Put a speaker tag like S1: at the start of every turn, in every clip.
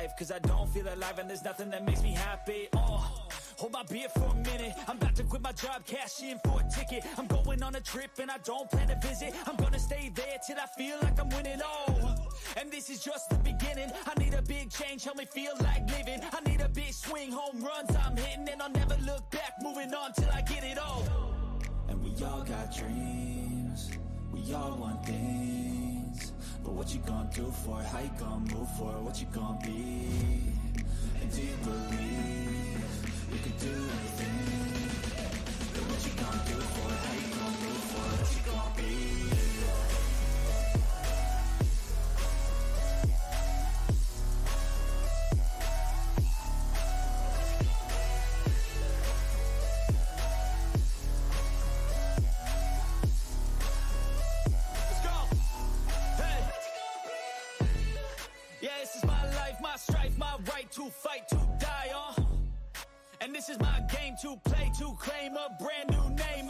S1: life, cause I don't feel alive and there's nothing that makes me happy. Hold my beer for a minute. I'm about to quit my job, cash in for a ticket. I'm going on a trip and I don't plan to visit. I'm gonna stay there till I feel like I'm winning. And this is just the beginning. I need a big change, help me feel like living. I need a big swing, home runs I'm hitting, and I'll never look back, moving on till I get it all. And we all got dreams, we all want things, but what you gonna do for it? How you gonna move for it? What you gonna be? And do you believe you can do anything? But what you gonna do for it? How you gonna move for it? What you gonna be? To fight, to die, and this is my game to play, to claim a brand new name,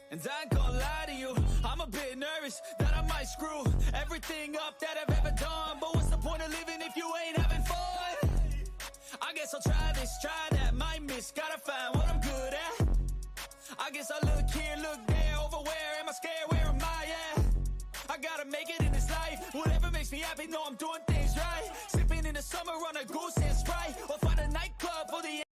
S1: and I ain't gonna lie to you, I'm a bit nervous that I might screw everything up that I've ever done, but what's the point of living if you ain't having fun? I guess I'll try this, try that, might miss, gotta find what I'm good at. I guess I look here, look there, over where am I scared, where am I at? I gotta make it in this life, whatever makes me happy, know I'm doing things right. Sipping in the summer on a goose and Sprite, or find a nightclub for the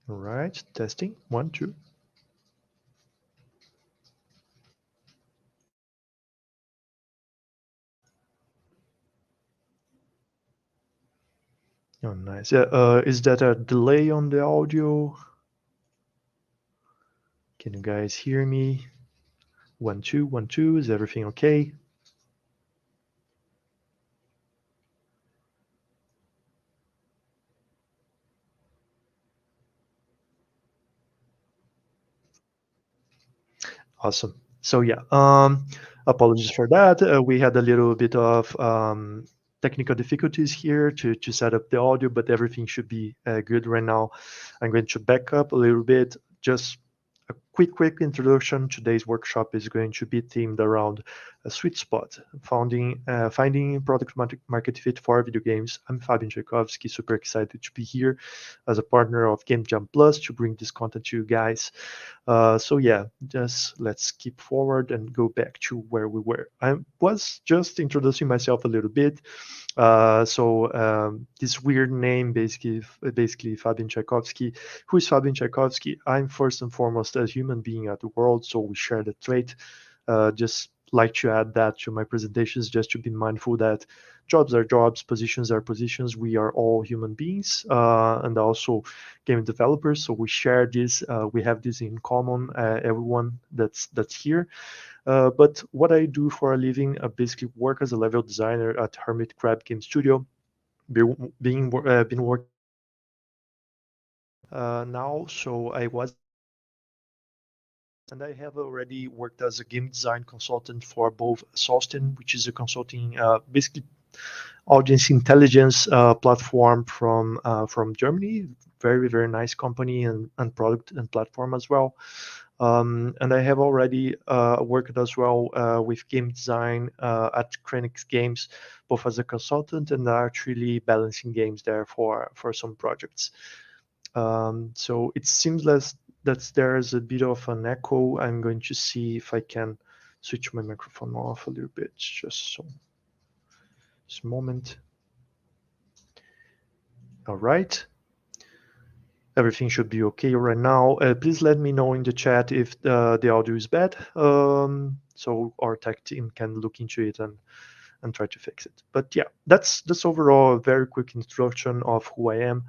S2: All right, testing, 1, 2. Oh, nice. Is that a delay on the audio? Can you guys hear me? 1 2 1 2. Is everything okay? Awesome. So yeah, apologies for that. We had a little bit of technical difficulties here to set up the audio, but everything should be good right now. I'm going to back up a little bit. Just a quick introduction. Today's workshop is going to be themed around a sweet spot, finding product market fit for video games. I'm Fabian Tchaikovsky, super excited to be here as a partner of Game Jam Plus to bring this content to you guys. So yeah, just let's keep forward and go back to where we were. I was just introducing myself a little bit. This weird name, basically Fabian Tchaikovsky. Who is Fabian Tchaikovsky? I'm first and foremost a human being at the world, so we share the trait. Just like to add that to my presentations, just to be mindful that jobs are jobs, positions are positions. We are all human beings, and also game developers. So we share this. We have this in common. Everyone that's here. But what I do for a living, I basically work as a level designer at Hermit Crab Game Studio. Been working now, so I was and I have already worked as a game design consultant for both Solsten, which is a consulting, basically audience intelligence platform from Germany. Very nice company and product and platform as well. And I have already worked as well with game design at Krenix Games, both as a consultant and actually balancing games there for some projects. So it seems that there's a bit of an echo. I'm going to see if I can switch my microphone off a little bit, just a moment. All right. Everything should be okay right now. Please let me know in the chat if the audio is bad, so our tech team can look into it and try to fix it. But yeah, that's overall a very quick introduction of who I am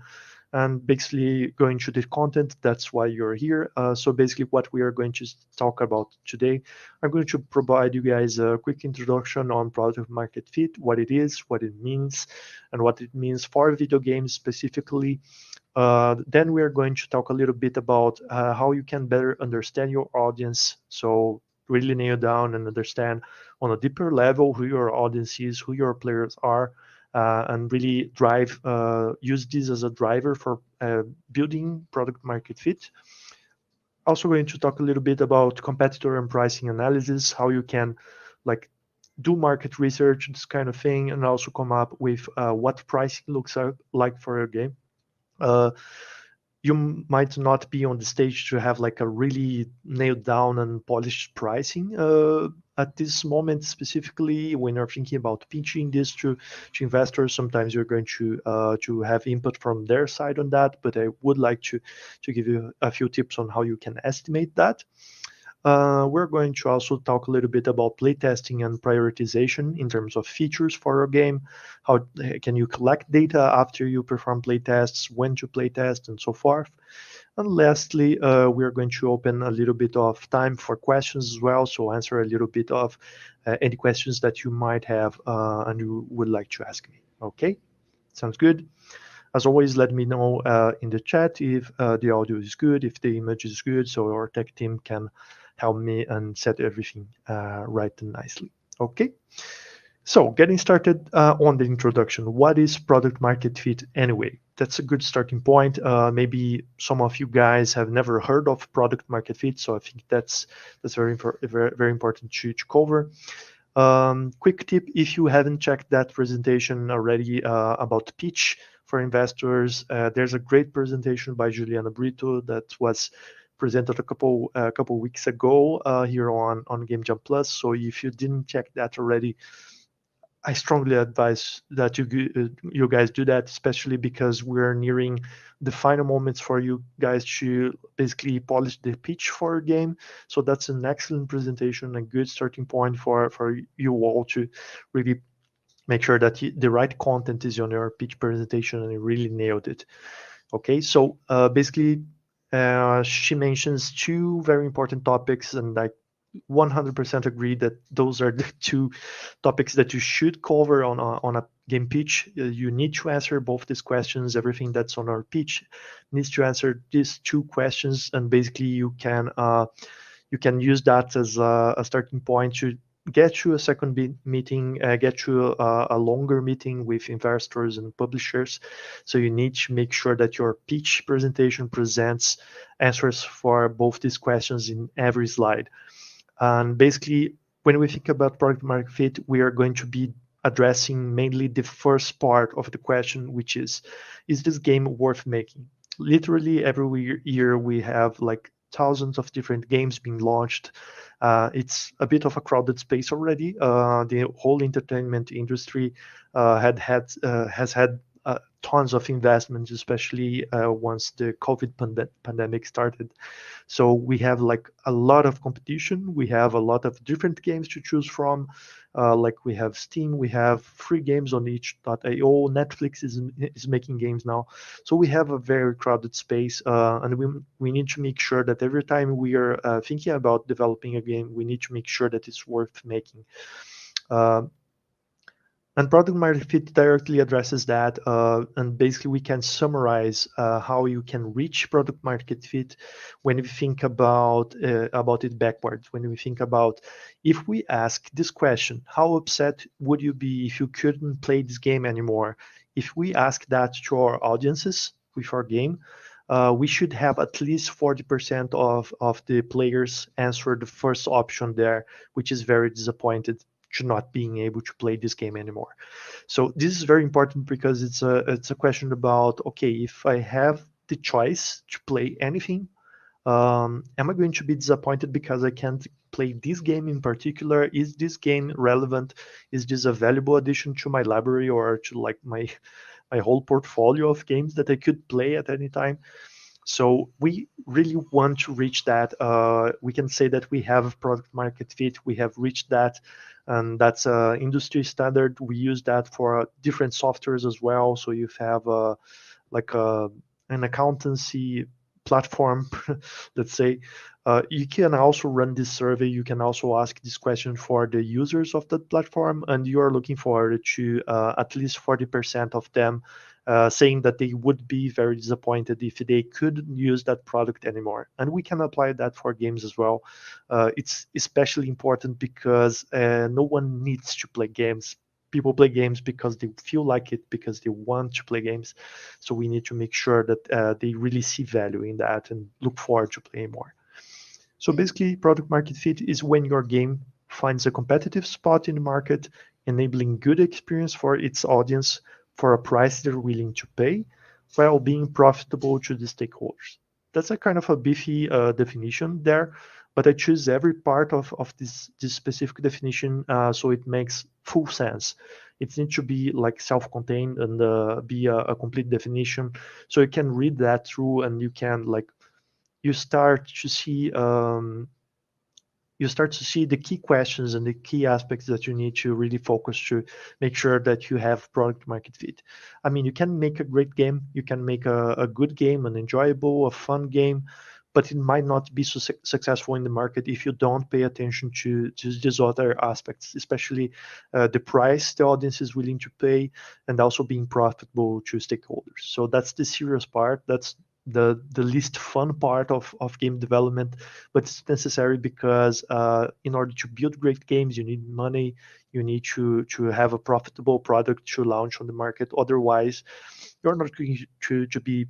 S2: and basically going to the content. That's why you're here. So basically what we are going to talk about today, I'm going to provide you guys a quick introduction on product market fit, what it is, what it means, and what it means for video games specifically. Then we are going to talk a little bit about how you can better understand your audience. So really nail down and understand on a deeper level who your audience is, who your players are, and really use this as a driver for building product market fit. Also going to talk a little bit about competitor and pricing analysis, how you can like do market research, this kind of thing, and also come up with what pricing looks like for a game. uh, you might not be on the stage to have like a really nailed down and polished pricing at this moment, specifically when you're thinking about pitching this to investors. Sometimes you're going to have input from their side on that, but I would like to give you a few tips on how you can estimate that. We're going to also talk a little bit about playtesting and prioritization in terms of features for a game. How can you collect data after you perform playtests, when to playtest, and so forth. And lastly, we're going to open a little bit of time for questions as well. So answer a little bit of any questions that you might have and you would like to ask me. Okay, sounds good. As always, let me know in the chat if the audio is good, if the image is good, so our tech team can help me and set everything right and nicely. Okay, so getting started on the introduction. What is product market fit anyway? That's a good starting point. Maybe some of you guys have never heard of product market fit, so I think that's very important to cover. Quick tip, if you haven't checked that presentation already about pitch for investors, there's a great presentation by Juliana Brito that was presented a couple weeks ago here on Game Jam Plus. So if you didn't check that already, I strongly advise that you guys do that, especially because we're nearing the final moments for you guys to basically polish the pitch for a game. So that's an excellent presentation, a good starting point for you all to really make sure that the right content is on your pitch presentation and you really nailed it. Okay, so basically, she mentions two very important topics, and I 100% agree that those are the two topics that you should cover on a game pitch. You need to answer both these questions. Everything that's on our pitch needs to answer these two questions, and basically you can use that as a starting point to get you a second meeting, get you a longer meeting with investors and publishers. So you need to make sure that your pitch presentation presents answers for both these questions in every slide. And basically, when we think about product market fit, we are going to be addressing mainly the first part of the question, which is this game worth making? Literally every year we have like thousands of different games being launched. It's a bit of a crowded space already. The whole entertainment industry has had tons of investments, especially once the COVID pandemic started. So we have like a lot of competition. We have a lot of different games to choose from. Like we have Steam, we have free games on itch.io. Netflix is making games now. So we have a very crowded space, and we need to make sure that every time we are thinking about developing a game, we need to make sure that it's worth making. Uh, and product market fit directly addresses that. And basically, we can summarize how you can reach product market fit when we think about it backwards. When we think about if we ask this question, how upset would you be if you couldn't play this game anymore? If we ask that to our audiences with our game, we should have at least 40% of the players answer the first option there, which is very disappointed to not being able to play this game anymore. So this is very important because it's a question about, okay, if I have the choice to play anything, am I going to be disappointed because I can't play this game in particular? Is this game relevant? Is this a valuable addition to my library or to like my whole portfolio of games that I could play at any time? So we really want to reach that. We can say that we have product market fit. We have reached that, and that's industry standard. We use that for different softwares as well. So you have like an accountancy platform, let's say. You can also run this survey. You can also ask this question for the users of that platform, and you are looking forward to at least 40% of them saying that they would be very disappointed if they couldn't use that product anymore. And we can apply that for games as well. It's especially important because no one needs to play games. People play games because they feel like it, because they want to play games. So we need to make sure that they really see value in that and look forward to playing more. So basically, product market fit is when your game finds a competitive spot in the market, enabling good experience for its audience for a price they're willing to pay, while being profitable to the stakeholders. That's a kind of a beefy definition there, but I choose every part of this specific definition so it makes full sense. It needs to be like self-contained and be a complete definition, so you can read that through and you can like you start to see the key questions and the key aspects that you need to really focus to make sure that you have product market fit. I mean, you can make a great game, you can make a good game, an enjoyable, a fun game, but it might not be so successful in the market if you don't pay attention to these other aspects, especially the price the audience is willing to pay and also being profitable to stakeholders. So that's the serious part. That's the least fun part of game development, but it's necessary because in order to build great games, you need money. You need to have a profitable product to launch on the market. Otherwise, you're not going to be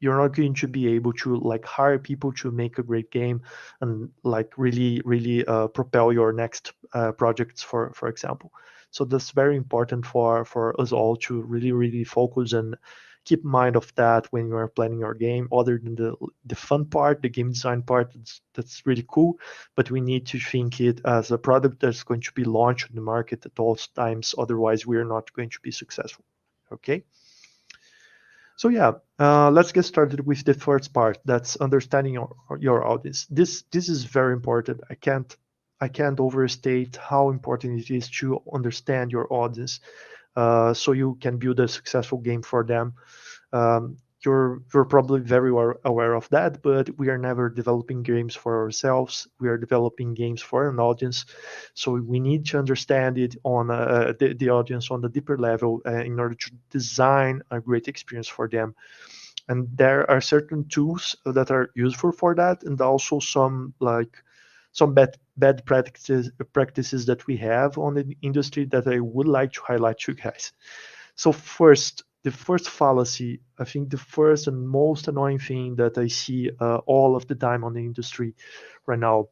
S2: you're not going to be able to like hire people to make a great game and like really propel your next projects, for example. So that's very important for us all to really focus and keep in mind of that when you are planning your game. Other than the fun part, the game design part, that's really cool, but we need to think it as a product that's going to be launched in the market at all times. Otherwise, we are not going to be successful. Okay. So yeah, let's get started with the first part. That's understanding your audience. This is very important. I can't I can't overstate how important it is to understand your audience, so you can build a successful game for them. You're probably very aware of that, but we are never developing games for ourselves. We are developing games for an audience, so we need to understand it on the audience on a deeper level in order to design a great experience for them. And there are certain tools that are useful for that, and also some bad practices that we have on the industry that I would like to highlight to you guys. So first, the first fallacy, I think the first and most annoying thing that I see all of the time on the industry right now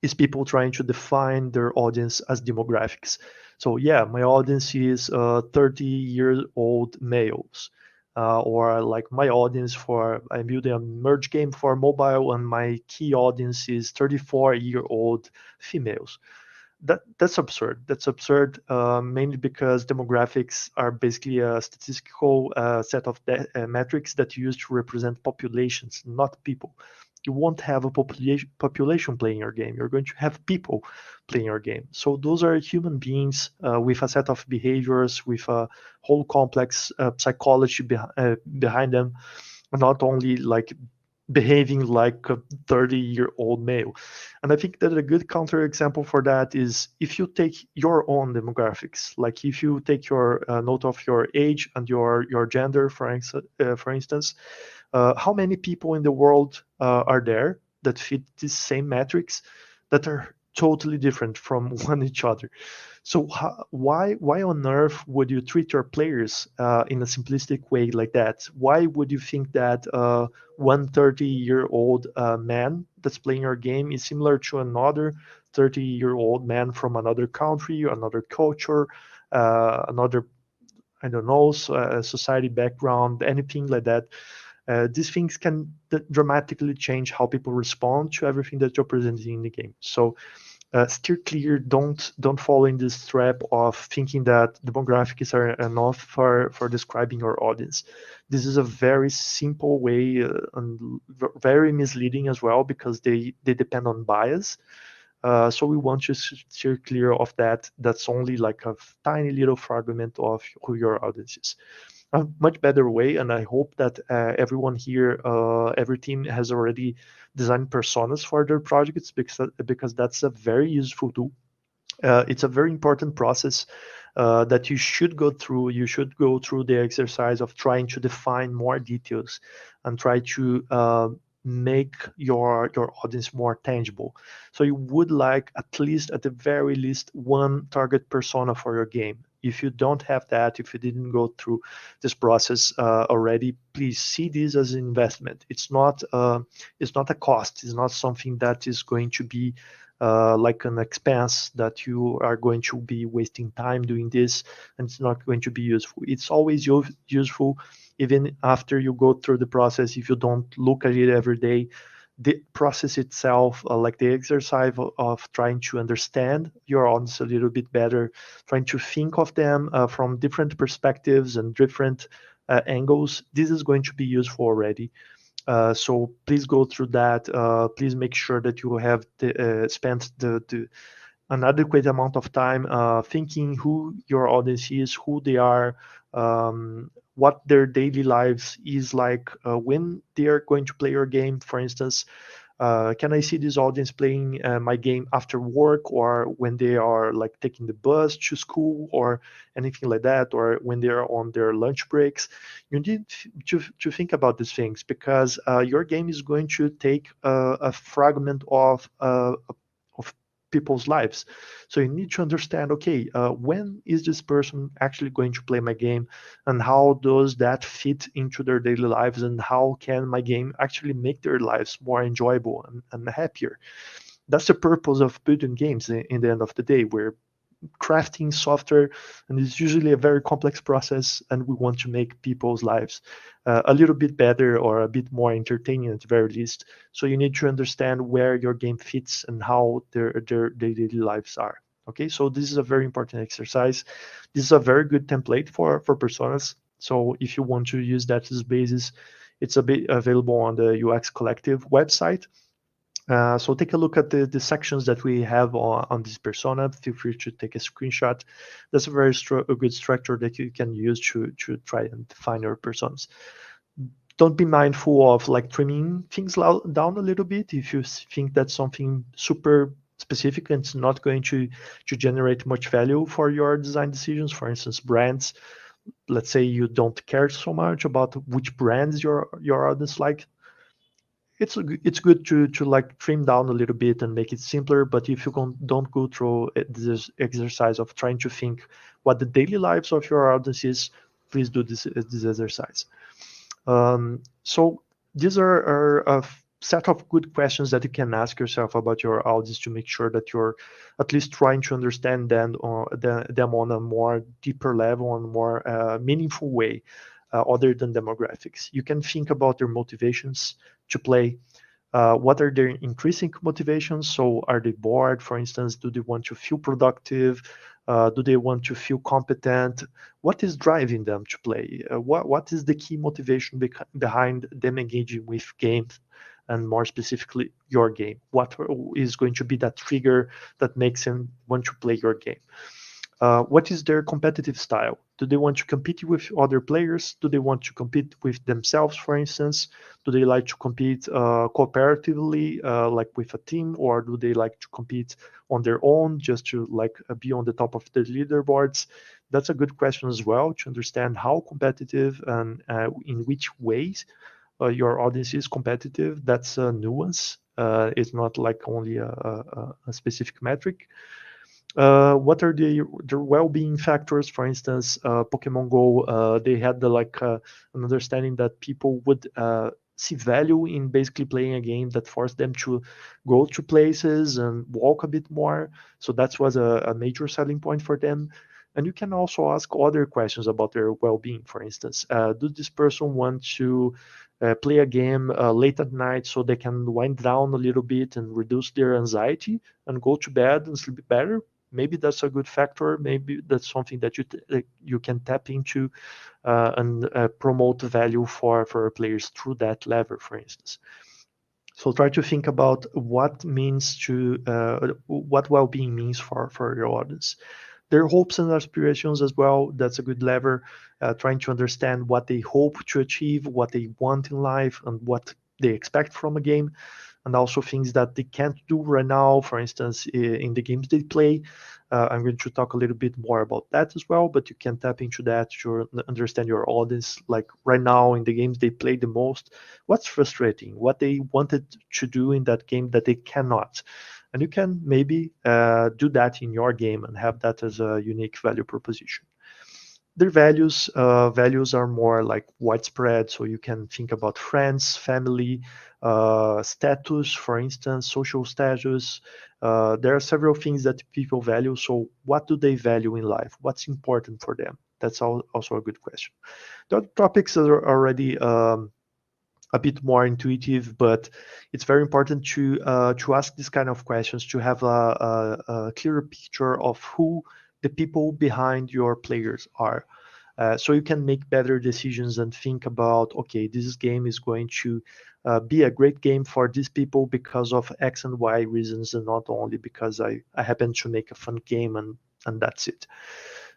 S2: is people trying to define their audience as demographics. So yeah, my audience is 30-year-old males. Or like my audience for I'm building a merge game for mobile and my key audience is 34-year-old females. That's absurd. That's absurd, mainly because demographics are basically a statistical set of metrics that you use to represent populations, not people. You won't have a population playing your game. You're going to have people playing your game. So those are human beings with a set of behaviors, with a whole complex psychology behind them, not only like behaving like a 30-year-old male. And I think that a good counterexample for that is if you take your own demographics, like if you take your note of your age and your gender, for instance, how many people in the world are there that fit these same metrics that are totally different from one each other? So why on earth would you treat your players in a simplistic way like that? Why would you think that one 30-year-old man that's playing your game is similar to another 30-year-old man from another country, another culture, another, I don't know, society background, anything like that? These things can dramatically change how people respond to everything that you're presenting in the game. So steer clear. Don't fall in this trap of thinking that demographics are enough for describing your audience. This is a very simple way and very misleading as well because they depend on bias. So we want to steer clear of that. That's only like a tiny little fragment of who your audience is. A much better way, and I hope that everyone here, every team has already designed personas for their projects because that's a very useful tool. It's a very important process that you should go through. You should go through the exercise of trying to define more details and try to make your audience more tangible. So you would like at least, at the very least, one target persona for your game. If you don't have that, if you didn't go through this process already, please see this as an investment. It's not a cost. It's not something that is going to be like an expense that you are going to be wasting time doing this and it's not going to be useful. It's always useful even after you go through the process. If you don't look at it every day, the process itself, like the exercise of trying to understand your audience a little bit better, trying to think of them from different perspectives and different angles, this is going to be useful already. So please go through that. Please make sure that you have spent an adequate amount of time thinking who your audience is, who they are, what their daily lives is like when they are going to play your game. For instance, can I see this audience playing my game after work or when they are like taking the bus to school or anything like that, or when they are on their lunch breaks? You need to think about these things because your game is going to take a fragment of people's lives. So you need to understand, okay, when is this person actually going to play my game and how does that fit into their daily lives and how can my game actually make their lives more enjoyable and happier? That's the purpose of building games in the end of the day. We're crafting software and it's usually a very complex process and we want to make people's lives a little bit better or a bit more entertaining at the very least. So you need to understand where your game fits and how their daily lives are. Okay, so this is a very important exercise. This is a very good template for personas. So if you want to use that as basis, it's a bit available on the UX Collective website. So take a look at the sections that we have on this persona. Feel free to take a screenshot. That's a very a good structure that you can use to try and define your personas. Don't be mindful of like trimming things down a little bit if you think that's something super specific and it's not going to generate much value for your design decisions. For instance, brands. Let's say you don't care so much about which brands your audience like. It's good to like trim down a little bit and make it simpler. But if you don't go through this exercise of trying to think what the daily lives of your audience is, please do this exercise. So these are a set of good questions that you can ask yourself about your audience to make sure that you're at least trying to understand them on a more deeper level, on a more meaningful way, other than demographics. You can think about their motivations to play. What are their increasing motivations? So are they bored, for instance? Do they want to feel productive? Do they want to feel competent? What is driving them to play? What is the key motivation behind them engaging with games, and more specifically, your game? What is going to be that trigger that makes them want to play your game? What is their competitive style? Do they want to compete with other players? Do they want to compete with themselves, for instance? Do they like to compete cooperatively, like with a team, or do they like to compete on their own just to like be on the top of the leaderboards? That's a good question as well to understand how competitive and in which ways your audience is competitive. That's a nuance. It's not like only a specific metric. What are the well-being factors? For instance, Pokemon Go, they had an understanding that people would see value in basically playing a game that forced them to go to places and walk a bit more. So that was a major selling point for them. And you can also ask other questions about their well-being. For instance, does this person want to play a game late at night so they can wind down a little bit and reduce their anxiety and go to bed and sleep better? Maybe that's a good factor. Maybe that's something that you can tap into and promote value for players through that lever, for instance. So try to think about what well-being means for your audience. Their hopes and aspirations as well. That's a good lever. Trying to understand what they hope to achieve, what they want in life, and what they expect from a game, and also things that they can't do right now, for instance, in the games they play. I'm going to talk a little bit more about that as well, but you can tap into that to understand your audience. Like right now in the games they play the most, what's frustrating, what they wanted to do in that game that they cannot. And you can maybe do that in your game and have that as a unique value proposition. Their values are more like widespread, so you can think about friends, family, status, for instance, social status. There are several things that people value. So what do they value in life? What's important for them? That's also a good question. The other topics are already a bit more intuitive, but it's very important to ask these kind of questions to have a clearer picture of who the people behind your players are. So you can make better decisions and think about, okay, this game is going to be a great game for these people because of X and Y reasons, and not only because I happen to make a fun game and that's it.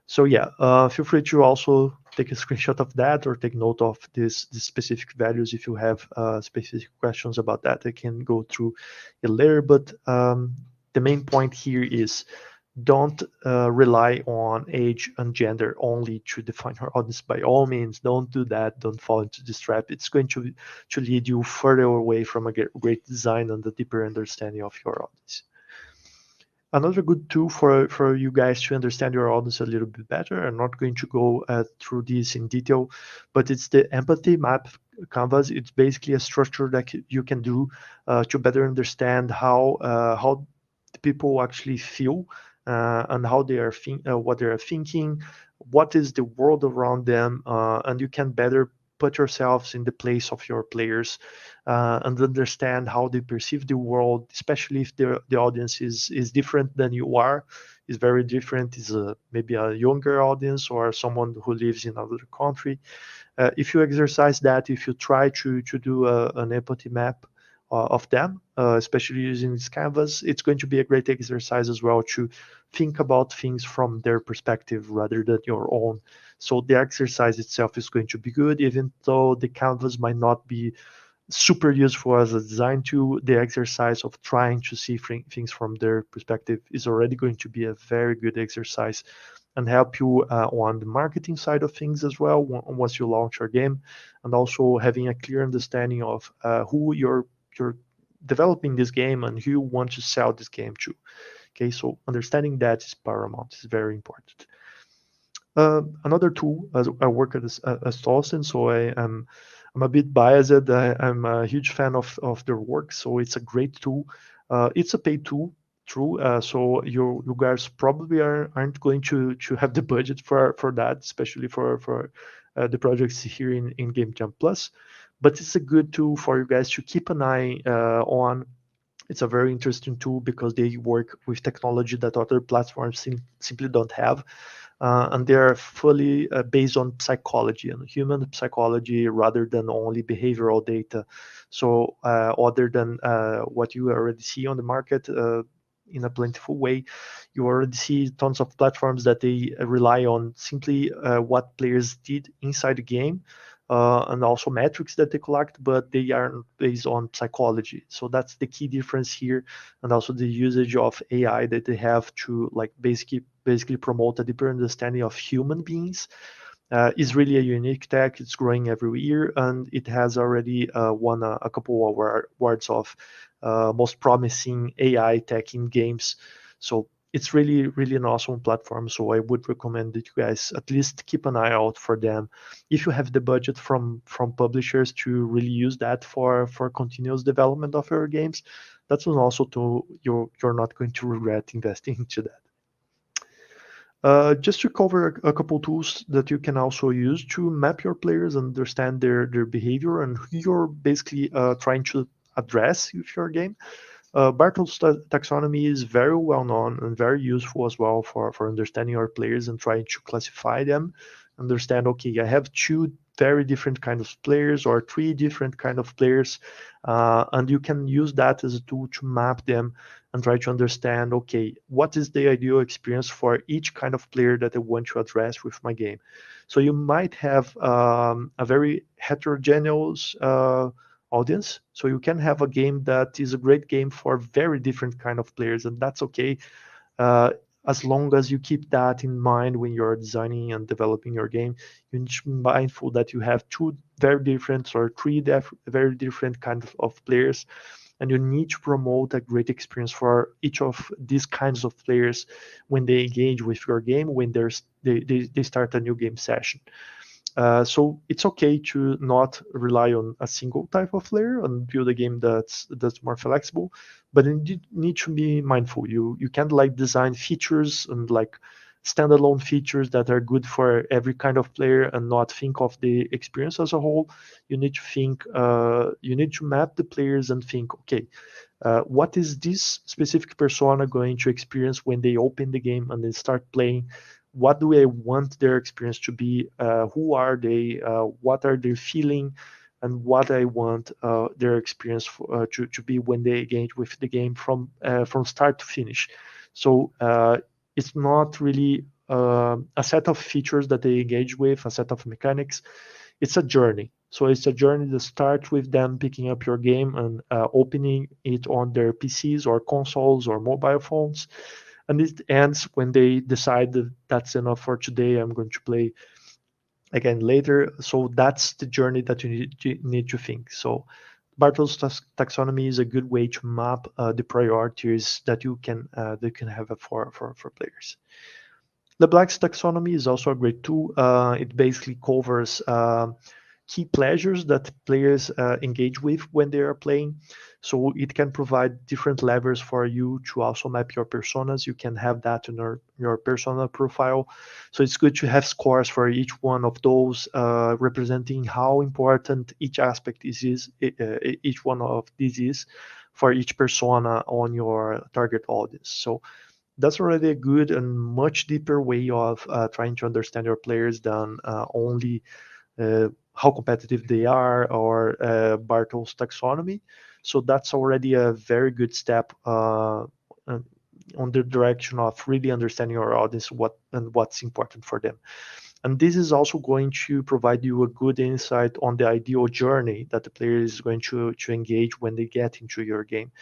S2: So yeah, feel free to also take a screenshot of that or take note of these specific values. If you have specific questions about that, I can go through it later. But the main point here is don't rely on age and gender only to define your audience. By all means, don't do that. Don't fall into this trap. It's going to lead you further away from a great design and a deeper understanding of your audience. Another good tool for you guys to understand your audience a little bit better. I'm not going to go through this in detail, but it's the empathy map canvas. It's basically a structure that you can do to better understand how the people actually feel and how they are what they are thinking, what is the world around them, and you can better put yourselves in the place of your players and understand how they perceive the world, especially if the audience is different than you are, is very different, is maybe a younger audience or someone who lives in another country. If you exercise that, if you try to do an empathy map of them, especially using this canvas. It's going to be a great exercise as well to think about things from their perspective rather than your own. So the exercise itself is going to be good, even though the canvas might not be super useful as a design tool. The exercise of trying to see things from their perspective is already going to be a very good exercise and help you on the marketing side of things as well once you launch your game, and also having a clear understanding of who you're developing this game and who you want to sell this game to. Okay, so understanding that is paramount, is very important. Another tool, as I work as Thorsten, so I'm a bit biased. I'm a huge fan of their work, so it's a great tool. It's a paid tool, true. So you guys probably aren't going to have the budget for that, especially for the projects here in Game Jam Plus. But it's a good tool for you guys to keep an eye on. It's a very interesting tool because they work with technology that other platforms simply don't have, and they're fully based on psychology and human psychology rather than only behavioral data. So other than what you already see on the market in a plentiful way, you already see tons of platforms that they rely on simply what players did inside the game, and also metrics that they collect, but they are based on psychology. So that's the key difference here, and also the usage of AI that they have to like basically promote a deeper understanding of human beings. Is really a unique tech. It's growing every year, and it has already won a couple of awards of most promising AI tech in games. So it's really an awesome platform. So I would recommend that you guys at least keep an eye out for them. If you have the budget from publishers to really use that for continuous development of your games, that's also to you're not going to regret investing into that. Just to cover a couple tools that you can also use to map your players and understand their behavior and who you're basically trying to address with your game. Bartol's taxonomy is very well known and very useful as well for understanding our players and trying to classify them. Understand, okay, I have two very different kinds of players or three different kind of players, and you can use that as a tool to map them and try to understand, okay, what is the ideal experience for each kind of player that I want to address with my game. So you might have a very heterogeneous audience. So you can have a game that is a great game for very different kind of players, and that's okay, uh, as long as you keep that in mind when you're designing and developing your game. You need to be mindful that you have two very different or three very different kinds of players, and you need to promote a great experience for each of these kinds of players when they engage with your game, when they start a new game session. So it's okay to not rely on a single type of layer and build a game that's more flexible, but you need to be mindful. You can't like design features and like standalone features that are good for every kind of player and not think of the experience as a whole. You need to think. You need to map the players and think. Okay, what is this specific persona going to experience when they open the game and they start playing? What do I want their experience to be? Who are they? What are they feeling? And what I want their experience to be when they engage with the game from start to finish. So it's not really a set of features that they engage with, a set of mechanics. It's a journey. So it's a journey that starts with them picking up your game and opening it on their PCs or consoles or mobile phones, and it ends when they decide that that's enough for today. I'm going to play again later. So that's the journey that you need to think. So Bartol's taxonomy is a good way to map the priorities that can have for players. LeBlanc's taxonomy is also a great tool. It basically covers key pleasures that players engage with when they are playing. So it can provide different levers for you to also map your personas. You can have that in your persona profile. So it's good to have scores for each one of those, representing how important each aspect each one of these is for each persona on your target audience. So that's already a good and much deeper way of trying to understand your players than only how competitive they are or Bartol's taxonomy. So that's already a very good step on the direction of really understanding your audience, what's important for them. And this is also going to provide you a good insight on the ideal journey that the player is going to engage when they get into your game.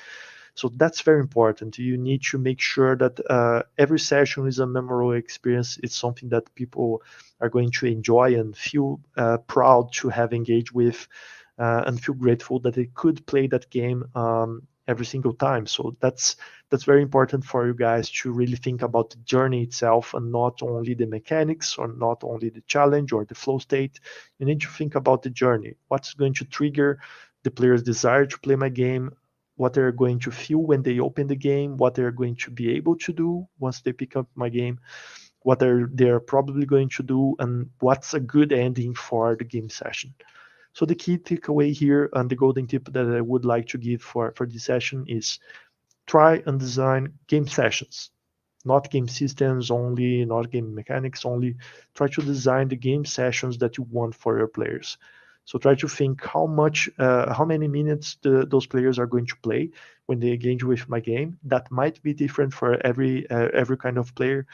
S2: So that's very important. You need to make sure that every session is a memorable experience. It's something that people are going to enjoy and feel proud to have engaged with, and feel grateful that they could play that game every single time. So that's very important for you guys to really think about the journey itself and not only the mechanics or not only the challenge or the flow state. You need to think about the journey. What's going to trigger the player's desire to play my game, what they're going to feel when they open the game, what they're going to be able to do once they pick up my game, what they're probably going to do, and what's a good ending for the game session. So the key takeaway here and the golden tip that I would like to give for this session is try and design game sessions, not game systems only, not game mechanics only. Try to design the game sessions that you want for your players. So try to think how many minutes those players are going to play when they engage with my game. That might be different for every kind of player,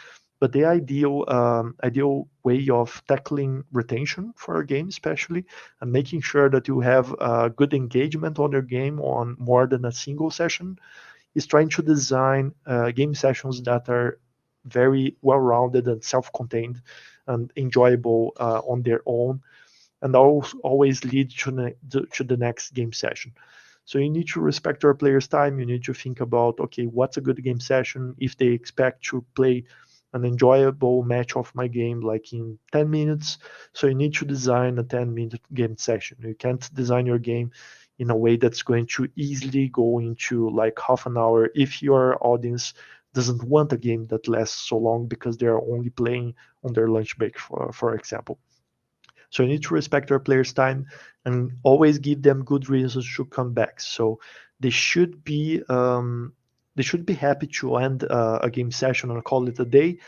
S2: but the ideal way of tackling retention for a game, especially, and making sure that you have good engagement on your game on more than a single session, is trying to design game sessions that are very well-rounded and self-contained and enjoyable on their own, and always lead to the next game session. So you need to respect your players' time. You need to think about, okay, what's a good game session? If they expect to play an enjoyable match of my game like in 10 minutes, so you need to design a 10-minute game session. You can't design your game in a way that's going to easily go into like half an hour if your audience doesn't want a game that lasts so long because they're only playing on their lunch break, for example. So you need to respect our players' time and always give them good reasons to come back. So they should be um, they should be happy to end a game session and call it a day,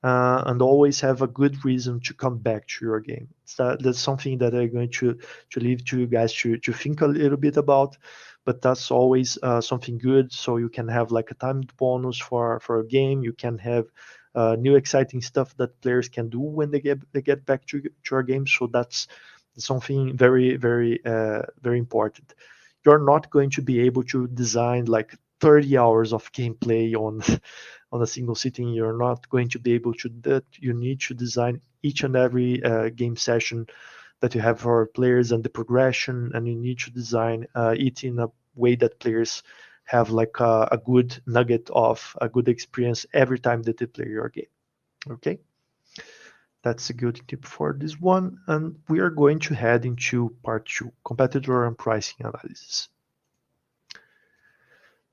S2: and always have a good reason to come back to your game. So that's something that I'm going to leave to you guys to think a little bit about. But that's always something good. So you can have like a timed bonus for a game. You can have new exciting stuff that players can do when they get back to our game. So that's something very important. You're not going to be able to design like 30 hours of gameplay on a single sitting. You're not going to be able to do that. You need to design each and every game session that you have for players and the progression, and you need to design it in a way that players have like a good nugget of a good experience every time that they play your game. Okay, that's a good tip for this one. And we are going to head into part two, competitor and pricing analysis.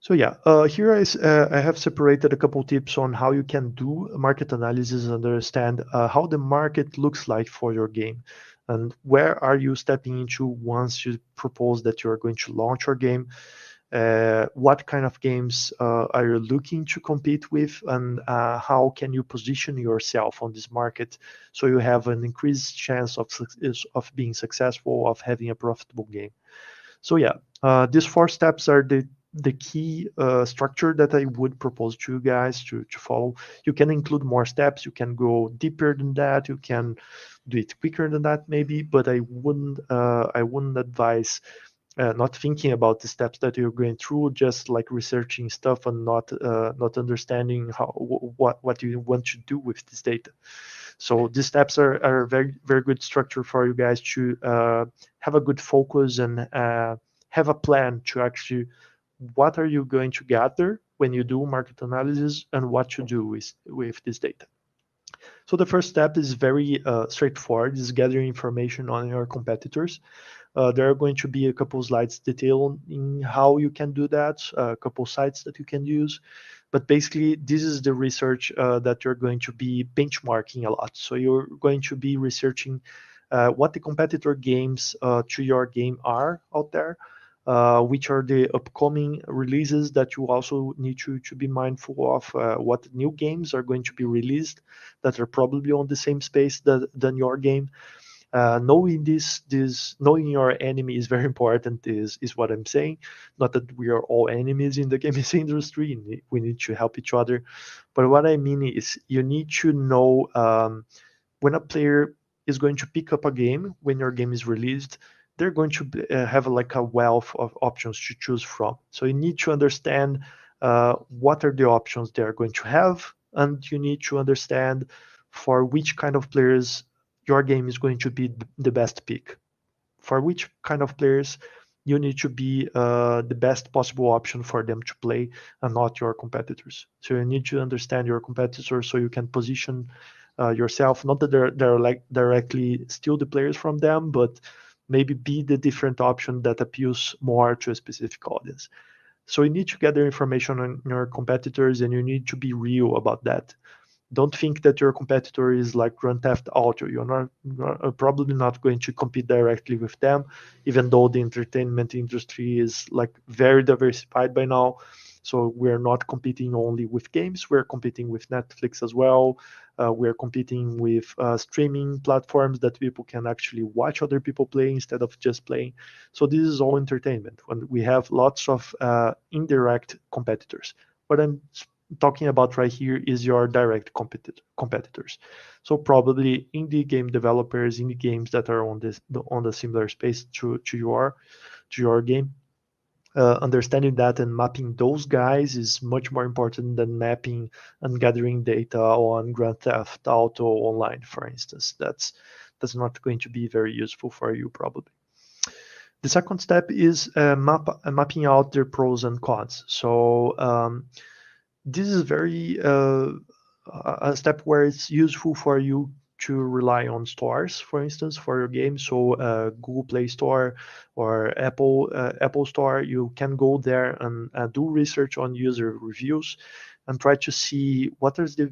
S2: So yeah, here I have separated a couple tips on how you can do market analysis and understand how the market looks like for your game, and where are you stepping into once you propose that you are going to launch your game. What kind of games are you looking to compete with, and how can you position yourself on this market so you have an increased chance of being successful, of having a profitable game. So yeah, these four steps are the key structure that I would propose to you guys to follow. You can include more steps. You can go deeper than that. You can do it quicker than that, maybe. But I wouldn't advise not thinking about the steps that you're going through, just like researching stuff and not understanding what you want to do with this data. So these steps are very good structure for you guys to have a good focus and have a plan to actually what are you going to gather when you do market analysis and what to do with this data. So the first step is very straightforward, is gathering information on your competitors. There are going to be a couple slides detailing how you can do that, a couple sites that you can use. But basically, this is the research that you're going to be benchmarking a lot. So you're going to be researching what the competitor games to your game are out there, which are the upcoming releases that you also need to be mindful of, what new games are going to be released that are probably on the same space than your game. Knowing your enemy is very important. Is what I'm saying. Not that we are all enemies in the gaming industry. We need to help each other. But what I mean is you need to know when a player is going to pick up a game when your game is released. They're going to have like a wealth of options to choose from. So you need to understand what are the options they are going to have, and you need to understand for which kind of players your game is going to be the best pick. For which kind of players you need to be the best possible option for them to play, and not your competitors. So you need to understand your competitors so you can position yourself. Not that they're like directly steal the players from them, but maybe be the different option that appeals more to a specific audience. So you need to gather information on your competitors, and you need to be real about that. Don't think that your competitor is like Grand Theft Auto. You're probably not going to compete directly with them, even though the entertainment industry is like very diversified by now. So we're not competing only with games. We're competing with Netflix as well. We're competing with streaming platforms that people can actually watch other people play instead of just playing. So this is all entertainment. When we have lots of indirect competitors. What I'm talking about right here is your direct competitors. So probably indie game developers, indie games that are on the similar space to your game. Understanding that and mapping those guys is much more important than mapping and gathering data on Grand Theft Auto Online, for instance. That's not going to be very useful for you probably. The second step is mapping out their pros and cons. So this is very a step where it's useful for you to rely on stores, for instance, for your game. So Google Play Store or Apple Store, you can go there and do research on user reviews and try to see what is the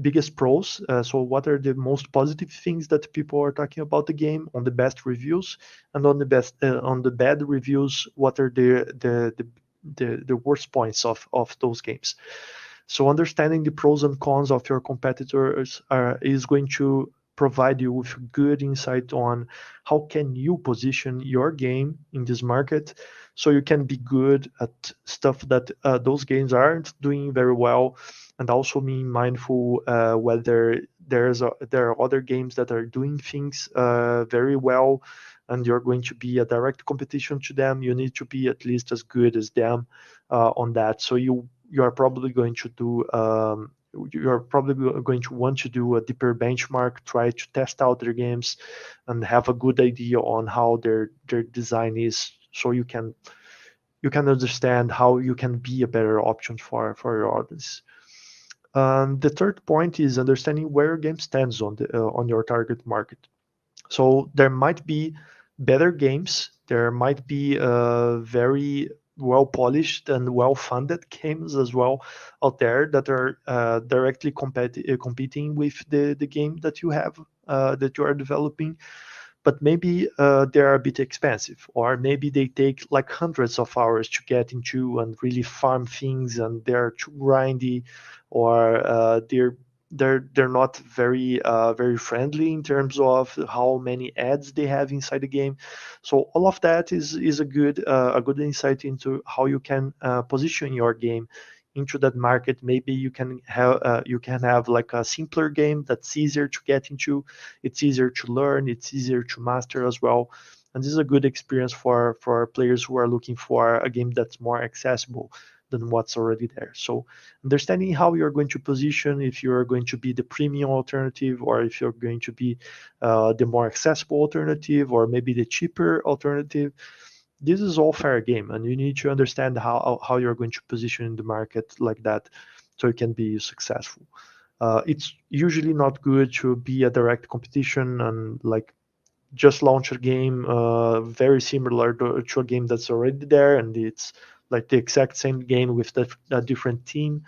S2: biggest pros. So what are the most positive things that people are talking about the game on the best reviews, and on the bad reviews, what are the worst points of those games. So understanding the pros and cons of your competitors is going to provide you with good insight on how can you position your game in this market so you can be good at stuff that those games aren't doing very well, and also being mindful whether there are other games that are doing things very well and you're going to be a direct competition to them. You need to be at least as good as them on that. So you are probably going to do you're probably going to want to do a deeper benchmark, try to test out their games, and have a good idea on how their design is, so you can understand how you can be a better option for your audience. The third point is understanding where your game stands on your target market. So there might be better games. There might be very well polished and well funded games as well out there that are directly competing with the game that you have that you are developing. But maybe they are a bit expensive, or maybe they take like hundreds of hours to get into and really farm things, and they're too grindy, or they're not very friendly in terms of how many ads they have inside the game. So all of that is a good insight into how you can position your game into that market. Maybe you can have like a simpler game that's easier to get into. It's easier to learn. It's easier to master as well. And this is a good experience for players who are looking for a game that's more accessible than what's already there. So understanding how you're going to position, if you're going to be the premium alternative, or if you're going to be the more accessible alternative, or maybe the cheaper alternative, this is all fair game, and you need to understand how you're going to position in the market like that, so you can be successful. It's usually not good to be a direct competition and like just launch a game very similar to a game that's already there, and it's like the exact same game with a different team.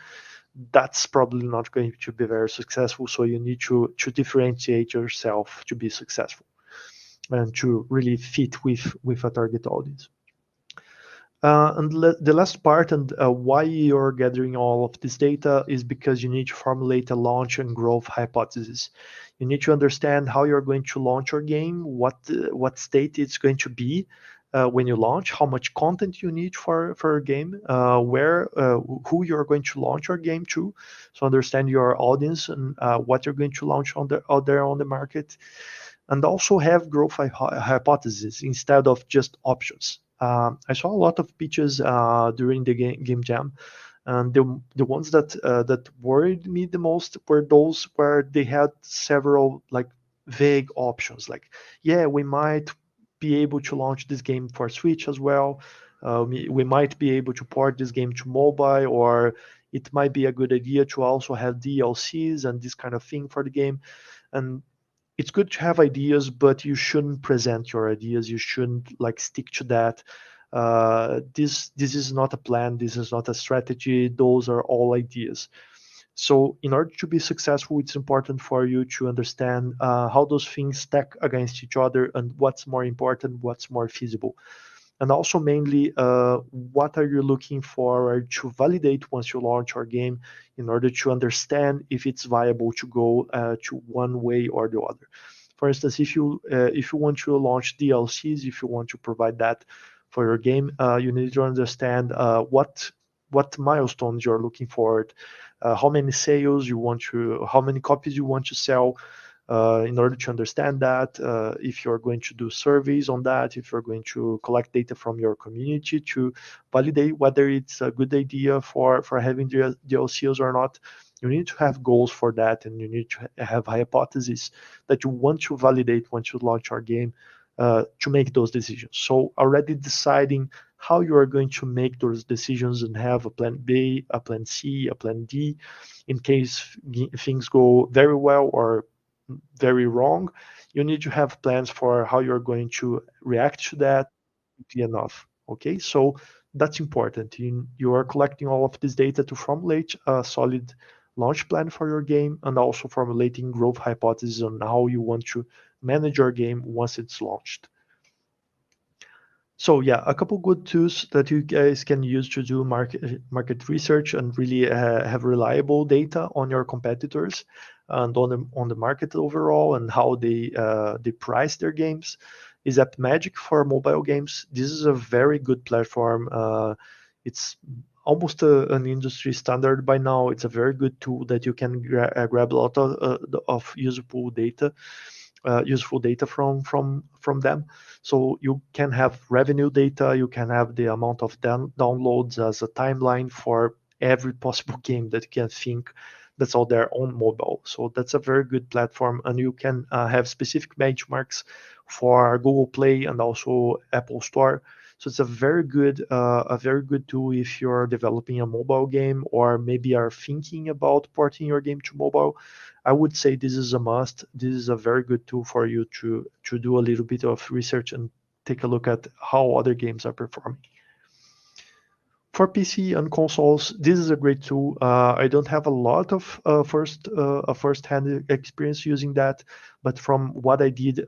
S2: That's probably not going to be very successful. So you need to differentiate yourself to be successful and to really fit with a target audience. The last part and why you're gathering all of this data is because you need to formulate a launch and growth hypothesis. You need to understand how you're going to launch your game, what state it's going to be when you launch, how much content you need for a game, who you're going to launch your game to, so understand your audience and what you're going to launch out there on the market, and also have growth hypotheses instead of just options. I saw a lot of pitches during the game jam, and the ones that worried me the most were those where they had several like vague options, like yeah, we might be able to launch this game for Switch as well. We might be able to port this game to mobile, or it might be a good idea to also have DLCs and this kind of thing for the game. And it's good to have ideas, but you shouldn't present your ideas. You shouldn't like stick to that. This is not a plan. This is not a strategy. Those are all ideas. So in order to be successful, it's important for you to understand how those things stack against each other and what's more important, what's more feasible. And also mainly, what are you looking for to validate once you launch your game in order to understand if it's viable to go to one way or the other. For instance, if you want to launch DLCs, if you want to provide that for your game, you need to understand what milestones you're looking for, how many sales you want to, how many copies you want to sell, in order to understand that, if you're going to do surveys on that, if you're going to collect data from your community to validate whether it's a good idea for having DLCs or not, you need to have goals for that, and you need to have hypotheses that you want to validate once you launch our game, to make those decisions. So already deciding how you are going to make those decisions and have a plan B, a plan C, a plan D, in case things go very well or very wrong, you need to have plans for how you're going to react to that quickly enough. Okay, so that's important. You are collecting all of this data to formulate a solid launch plan for your game, and also formulating growth hypotheses on how you want to manage your game once it's launched. So yeah, a couple good tools that you guys can use to do market research and really have reliable data on your competitors and on the market overall, and how they price their games, is App Magic for mobile games. This is a very good platform. It's almost an industry standard by now. It's a very good tool that you can grab a lot of useful data from them. So you can have revenue data, you can have the amount of downloads as a timeline for every possible game that you can think that's out there on mobile. So that's a very good platform, and you can have specific benchmarks for Google Play and also Apple Store. So it's a very good tool if you're developing a mobile game, or maybe are thinking about porting your game to mobile. I would say this is a must. This is a very good tool for you to do a little bit of research and take a look at how other games are performing. For PC and consoles, this is a great tool. I don't have a lot of first-hand experience using that, but from what I did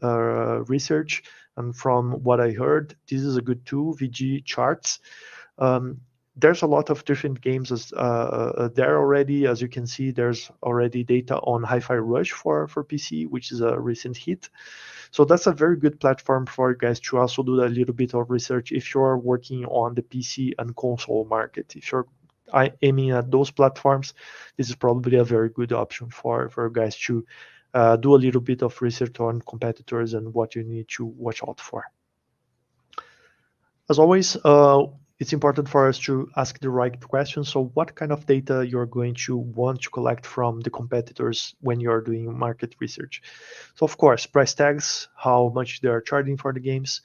S2: research and from what I heard, this is a good tool. VG Charts. Um, there's a lot of different games there already. As you can see, there's already data on Hi-Fi Rush for PC, which is a recent hit. So that's a very good platform for you guys to also do a little bit of research if you're working on the PC and console market. If you're aiming at those platforms, this is probably a very good option for you guys to do a little bit of research on competitors and what you need to watch out for. As always, it's important for us to ask the right questions. So what kind of data you're going to want to collect from the competitors when you're doing market research? So of course, price tags, how much they are charging for the games.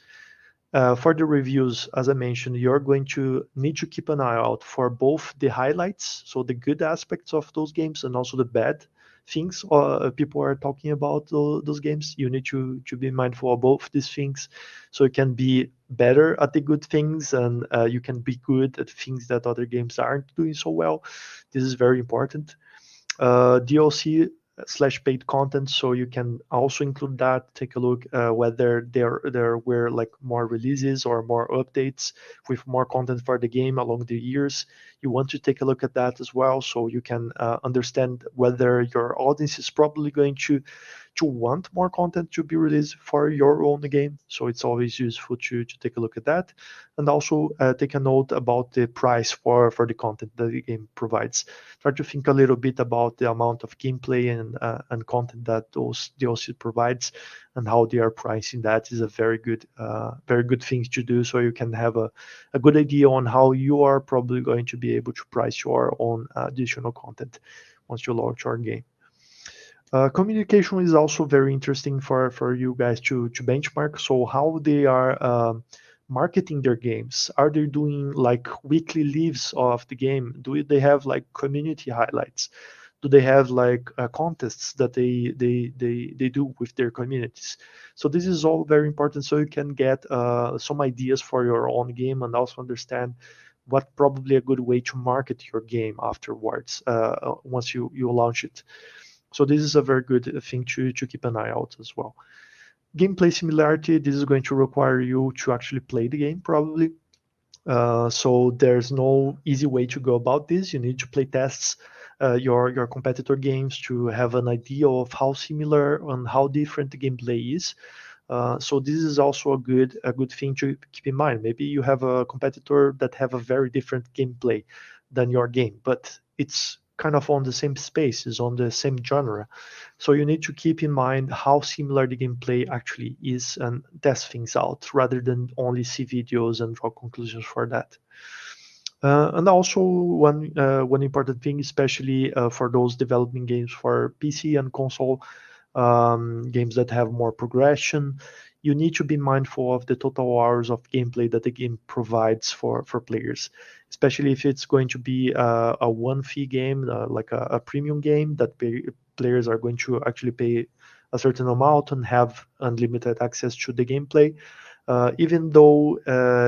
S2: For the reviews, as I mentioned, you're going to need to keep an eye out for both the highlights, so the good aspects of those games, and also the bad things people are talking about those games. You need to be mindful of both these things, so you can be better at the good things, and you can be good at things that other games aren't doing so well. This is very important. DLC slash paid content, so you can also include that. Take a look whether there were like more releases or more updates with more content for the game along the years. You want to take a look at that as well, so you can understand whether your audience is probably going to want more content to be released for your own game. So it's always useful to take a look at that, and also take a note about the price for the content that the game provides. Try to think a little bit about the amount of gameplay and content that those DLC provides, and how they are pricing that is a very good thing to do, so you can have a good idea on how you are probably going to be able to price your own additional content once you launch your game. Communication is also very interesting for you guys to benchmark. So how they are marketing their games. Are they doing like weekly lives of the game? Do they have like community highlights? Do they have like contests that they do with their communities? So this is all very important, so you can get some ideas for your own game, and also understand what probably a good way to market your game afterwards once you launch it. So this is a very good thing to keep an eye out as well. Gameplay similarity, this is going to require you to actually play the game probably. So there's no easy way to go about this. You need to play tests your competitor games to have an idea of how similar and how different the gameplay is. So this is also a good thing to keep in mind. Maybe you have a competitor that have a very different gameplay than your game, but it's kind of on the same space, is on the same genre. So you need to keep in mind how similar the gameplay actually is and test things out rather than only see videos and draw conclusions for that. And also one important thing, especially for those developing games for PC and console, games that have more progression, you need to be mindful of the total hours of gameplay that the game provides for players, especially if it's going to be a one fee game, like a premium game that players are going to actually pay a certain amount and have unlimited access to the gameplay. Even though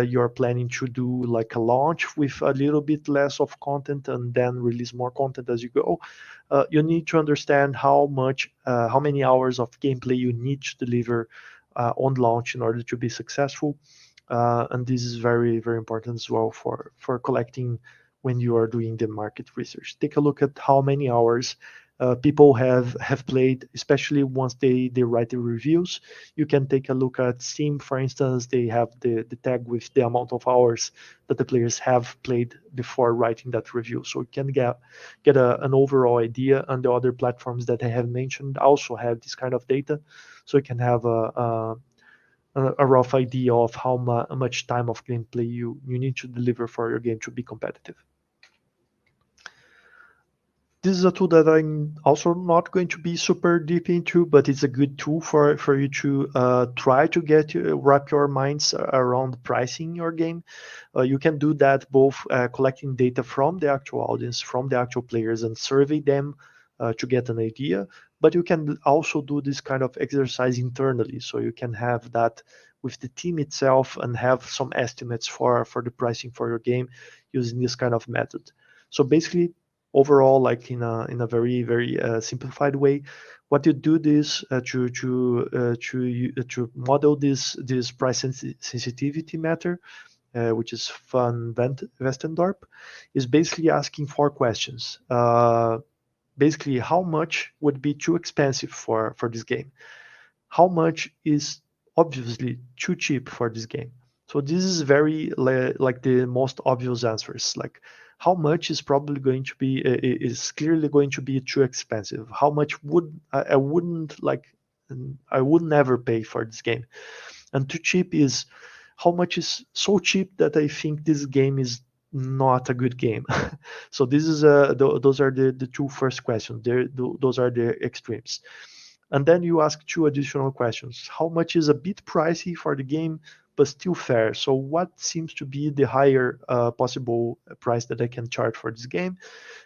S2: you're planning to do like a launch with a little bit less of content and then release more content as you go, you need to understand how many hours of gameplay you need to deliver on launch in order to be successful. And this is very, very important as well for collecting when you are doing the market research. Take a look at how many hours people have played, especially once they write the reviews. You can take a look at Steam, for instance. They have the tag with the amount of hours that the players have played before writing that review, so you can get an overall idea. And the other platforms that I have mentioned also have this kind of data, so you can have a rough idea of how much time of gameplay you need to deliver for your game to be competitive. This is a tool that I'm also not going to be super deep into, but it's a good tool for you to try to wrap your minds around pricing your game. You can do that both collecting data from the actual audience, from the actual players, and survey them to get an idea. But you can also do this kind of exercise internally, so you can have that with the team itself and have some estimates for the pricing for your game using this kind of method. So basically, overall, like in a very simplified way, what you do this to model this price sensitivity matter, which is Van Westendorp, is basically asking four questions. Basically, how much would be too expensive for this game? How much is obviously too cheap for this game? So this is very like the most obvious answers. Like how much is probably going to be is clearly going to be too expensive. How much would I wouldn't like I would never pay for this game. And too cheap is how much is so cheap that I think this game is not a good game. So this is those are the two first questions. Those are the extremes. And then you ask two additional questions. How much is a bit pricey for the game, but still fair? So what seems to be the higher possible price that I can charge for this game?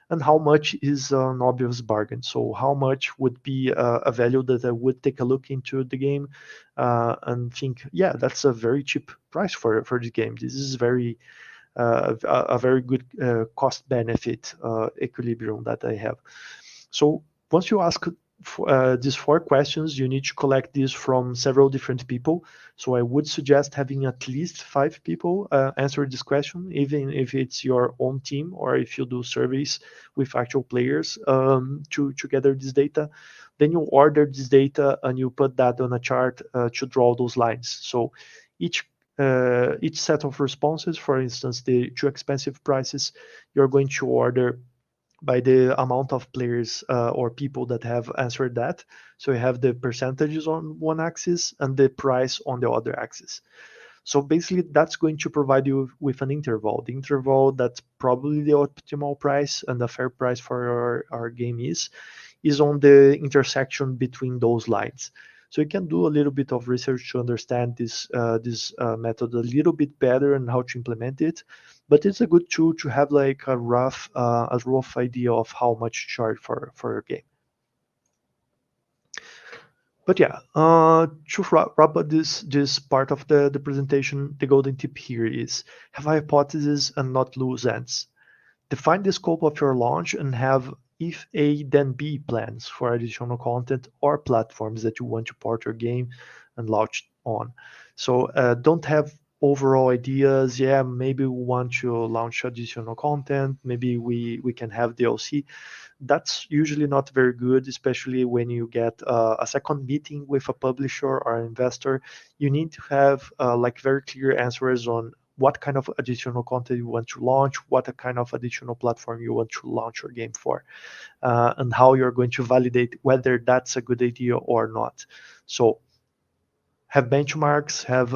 S2: And how much is an obvious bargain? So how much would be a value that I would take a look into the game and think, yeah, that's a very cheap price for this game. This is a very good cost benefit equilibrium that I have. So once you ask these 4 questions, you need to collect these from several different people. So I would suggest having at least 5 people answer this question, even if it's your own team or if you do surveys with actual players to gather this data. Then you order this data and you put that on a chart to draw those lines. So each set of responses, for instance, the too expensive prices, you're going to order by the amount of players or people that have answered that. So you have the percentages on one axis and the price on the other axis. So basically, that's going to provide you with an interval. The interval that's probably the optimal price and the fair price for our game is on the intersection between those lines. So you can do a little bit of research to understand this method a little bit better and how to implement it. But it's a good tool to have like a rough idea of how much to charge for your game. But yeah, to wrap up this part of the presentation, the golden tip here is have a hypothesis and not loose ends. Define the scope of your launch and have if A then B plans for additional content or platforms that you want to port your game and launch on. So don't have overall ideas. Yeah, maybe we want to launch additional content. Maybe we can have DLC. That's usually not very good, especially when you get a second meeting with a publisher or an investor. You need to have like very clear answers on what kind of additional content you want to launch, what kind of additional platform you want to launch your game for, and how you're going to validate whether that's a good idea or not. So have benchmarks, have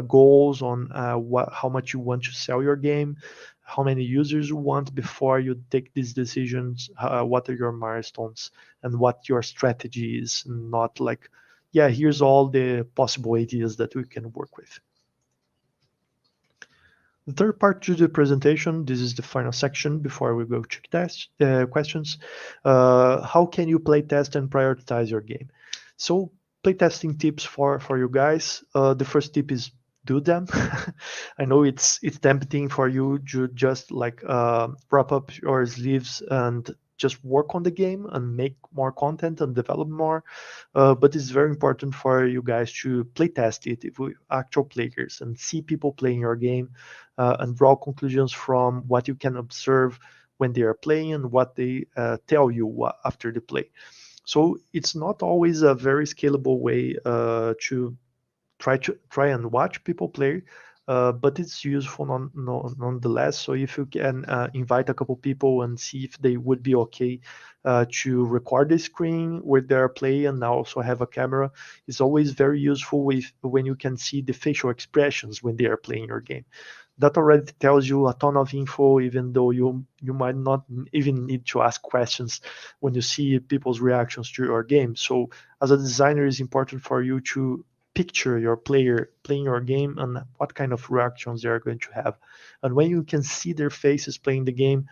S2: goals on how much you want to sell your game, how many users you want before you take these decisions, what are your milestones, and what your strategy is, not like, yeah, here's all the possible ideas that we can work with. The third part to the presentation, this is the final section before we go to questions. How can you play test and prioritize your game? So playtesting tips for you guys. The first tip is do them. I know it's tempting for you to just like wrap up your sleeves and just work on the game and make more content and develop more. But it's very important for you guys to play test it with actual players and see people playing your game and draw conclusions from what you can observe when they are playing and what they tell you after the play. So it's not always a very scalable way to try and watch people play, but it's useful nonetheless. So if you can invite a couple people and see if they would be okay to record the screen with their play and also have a camera, it's always very useful when you can see the facial expressions when they are playing your game. That already tells you a ton of info, even though you might not even need to ask questions when you see people's reactions to your game. So as a designer, it's important for you to picture your player playing your game and what kind of reactions they are going to have. And when you can see their faces playing the game,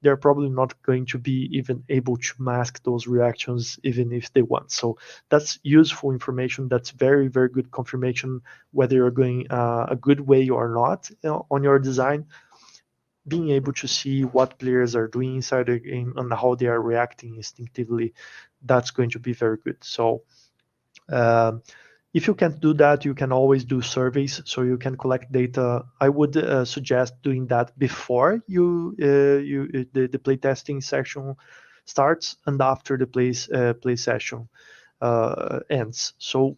S2: they're probably not going to be even able to mask those reactions even if they want. So that's useful information. That's very, very good confirmation whether you're going a good way or not on your design. Being able to see what players are doing inside the game and how they are reacting instinctively, that's going to be very good. So if you can't do that, you can always do surveys, so you can collect data. I would suggest doing that before the playtesting session starts and after the play session ends. So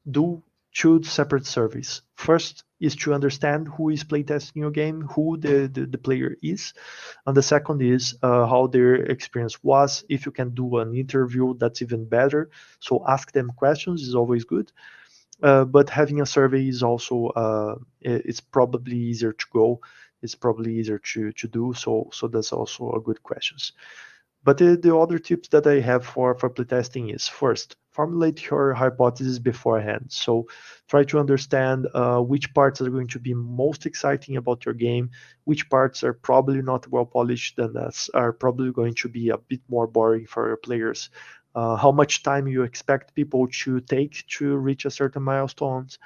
S2: do 2 separate surveys. First is to understand who is playtesting your game, who the player is, and the second is how their experience was. If you can do an interview, that's even better. So ask them questions is always good. But having a survey is also it's probably easier to go. It's probably easier to do. So that's also a good questions. But the other tips that I have for playtesting is first, formulate your hypothesis beforehand. So try to understand which parts are going to be most exciting about your game, which parts are probably not well polished and are probably going to be a bit more boring for your players. How much time you expect people to take to reach a certain milestones,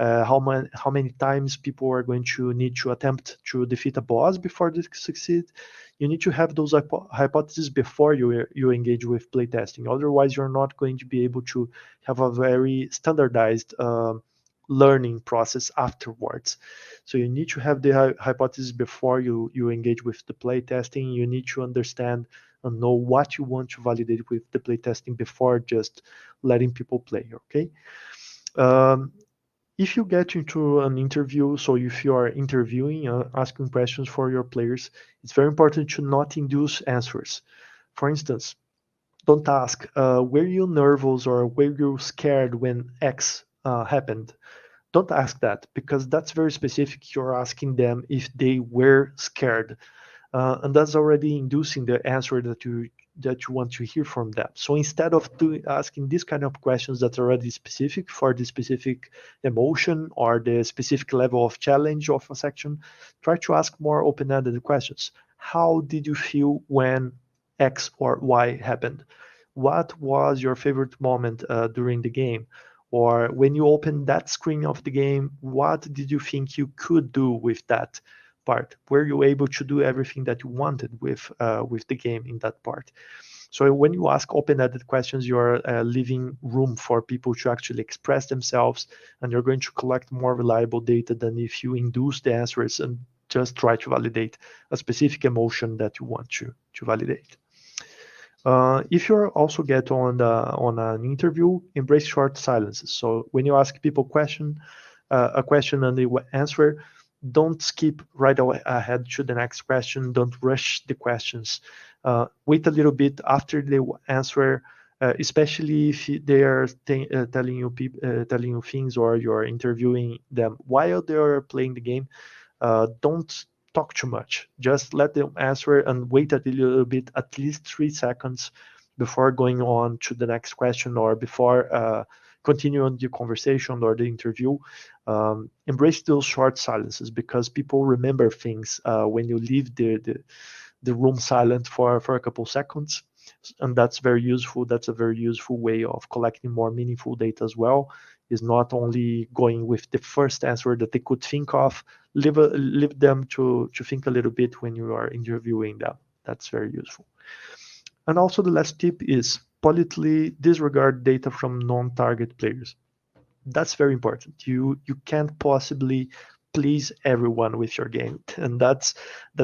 S2: how many times people are going to need to attempt to defeat a boss before they succeed. You need to have those hypotheses before you engage with playtesting. Otherwise, you're not going to be able to have a very standardized learning process afterwards. So you need to have the hypothesis before you engage with the playtesting. You need to understand and know what you want to validate with the playtesting before just letting people play. Okay. Um, if you get into an interview, so if you are interviewing, asking questions for your players, it's very important to not induce answers. For instance, don't ask, were you nervous or were you scared when X happened? Don't ask that because that's very specific. You're asking them if they were scared, and that's already inducing the answer that you want to hear from them. So instead of asking this kind of questions that are already specific for the specific emotion or the specific level of challenge of a section, try to ask more open-ended questions. How did you feel when X or Y happened? What was your favorite moment during the game? Or when you opened that screen of the game, what did you think you could do with that part? Were you able to do everything that you wanted with the game in that part? So when you ask open-ended questions, you're leaving room for people to actually express themselves, and you're going to collect more reliable data than if you induce the answers and just try to validate a specific emotion that you want to validate. If you also get on an interview, embrace short silences. So when you ask people a question and they answer, don't skip right away ahead to the next question. Don't rush the questions. Wait a little bit after they answer, especially if they are telling you things or you're interviewing them while they are playing the game. Don't talk too much. Just let them answer and wait a little bit, at least 3 seconds before going on to the next question or before continuing the conversation or the interview. Embrace those short silences because people remember things when you leave the room silent for a couple seconds. And that's very useful. That's a very useful way of collecting more meaningful data as well, is not only going with the first answer that they could think of, leave them to think a little bit when you are interviewing them. That's very useful. And also the last tip is politely disregard data from non-target players. That's very important. You can't possibly please everyone with your game, and that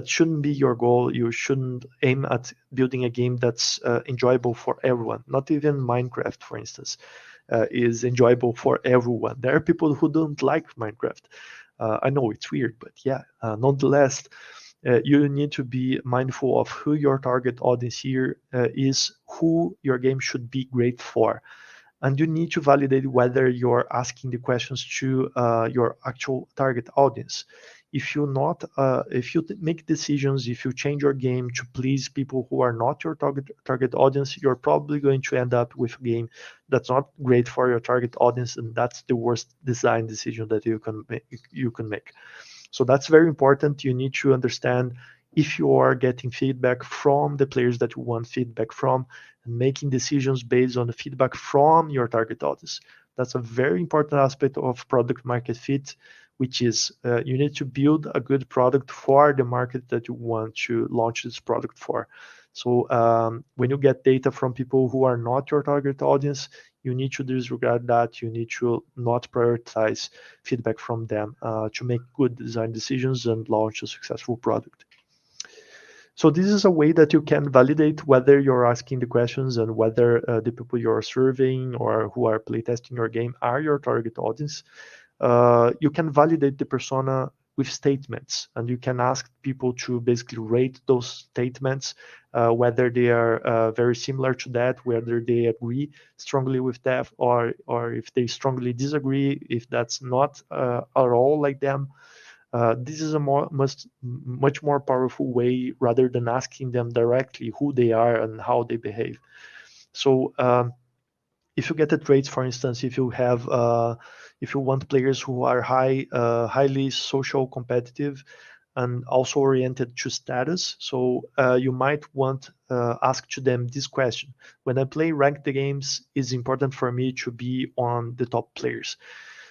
S2: shouldn't be your goal. You shouldn't aim at building a game that's enjoyable for everyone. Not even Minecraft, for instance, is enjoyable for everyone. There are people who don't like Minecraft. I know it's weird, but yeah, nonetheless, you need to be mindful of who your target audience here is, who your game should be great for. And you need to validate whether you're asking the questions to your actual target audience. If you make decisions, if you change your game to please people who are not your target audience, you're probably going to end up with a game that's not great for your target audience, and that's the worst design decision that you can make. So that's very important. You need to understand if you are getting feedback from the players that you want feedback from and making decisions based on the feedback from your target audience. That's a very important aspect of product market fit, which is you need to build a good product for the market that you want to launch this product for. So when you get data from people who are not your target audience, you need to disregard that. You need to not prioritize feedback from them to make good design decisions and launch a successful product. So this is a way that you can validate whether you're asking the questions and whether the people you're serving or who are playtesting your game are your target audience. You can validate the persona with statements, and you can ask people to basically rate those statements, whether they are very similar to that, whether they agree strongly with that, or if they strongly disagree, if that's not at all like them. This is a much more powerful way rather than asking them directly who they are and how they behave. So if you get the traits, for instance, if you want players who are highly social competitive and also oriented to status, so you might want ask to them this question: when I play ranked games, it's important for me to be on the top players.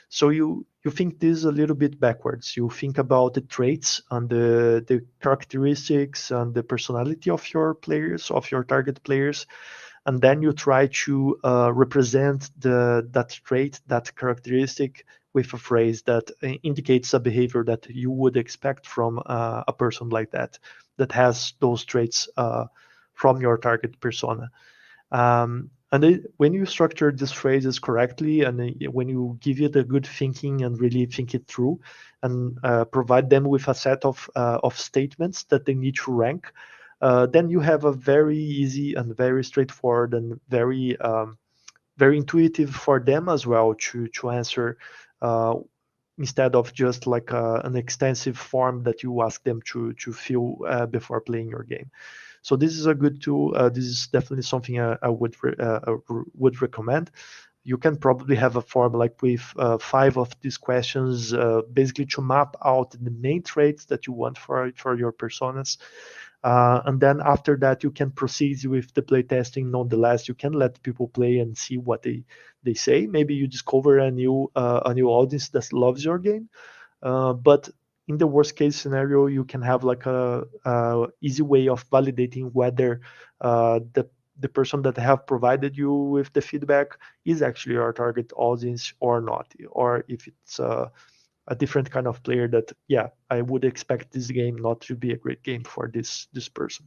S2: So you you think this a little bit backwards. You think about the traits and the characteristics and the personality of your players, of your target players, and then you try to represent that trait, that characteristic with a phrase that indicates a behavior that you would expect from a person like that has those traits from your target persona. When you structure these phrases correctly, and when you give it a good thinking and really think it through, and provide them with a set of statements that they need to rank, then you have a very easy and very straightforward and very intuitive for them as well to answer, instead of just like an extensive form that you ask them to fill before playing your game. So this is a good tool. This is definitely something I would recommend. You can probably have a form like with 5 of these questions, basically to map out the main traits that you want for your personas. And then after that, you can proceed with the playtesting. Nonetheless, you can let people play and see what they say. Maybe you discover a new audience that loves your game. But in the worst case scenario, you can have like a easy way of validating whether the person that have provided you with the feedback is actually your target audience or not, or if it's a different kind of player that, yeah, I would expect this game not to be a great game for this person.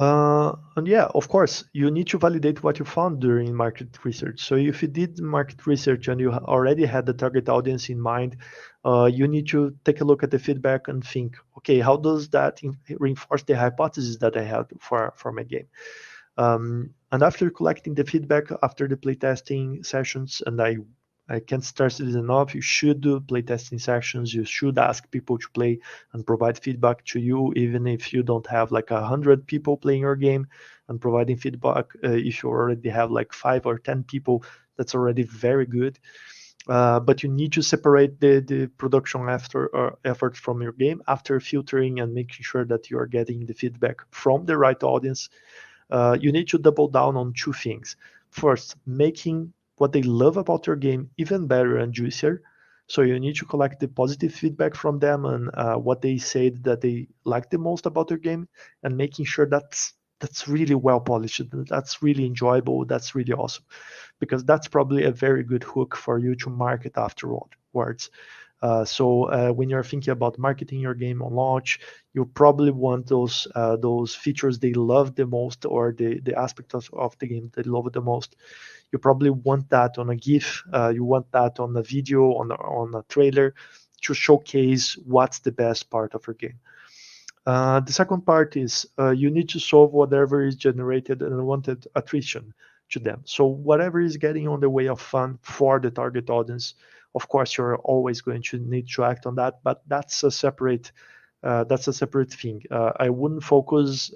S2: And yeah, of course, you need to validate what you found during market research. So if you did market research and you already had the target audience in mind, you need to take a look at the feedback and think, okay, how does that reinforce the hypothesis that I had for my game? And after collecting the feedback after the playtesting sessions, and I can't stress it enough, you should do playtesting sessions. You should ask people to play and provide feedback to you, even if you don't have like 100 people playing your game and providing feedback. If you already have like 5 or 10 people, that's already very good. But you need to separate the production effort from your game after filtering and making sure that you are getting the feedback from the right audience. You need to double down on 2 things. First, making what they love about your game even better and juicier. So you need to collect the positive feedback from them and what they said that they like the most about their game, and making sure that's really well polished, that's really enjoyable, that's really awesome, because that's probably a very good hook for you to market afterwards. So when you're thinking about marketing your game on launch, you probably want those features they love the most, or the aspect of the game they love the most. You probably want that on a GIF. You want that on a video, on a trailer, to showcase what's the best part of your game. The second part is you need to solve whatever is generated and unwanted attrition to them. So whatever is getting on the way of fun for the target audience, of course, you're always going to need to act on that, but that's a separate thing. I wouldn't focus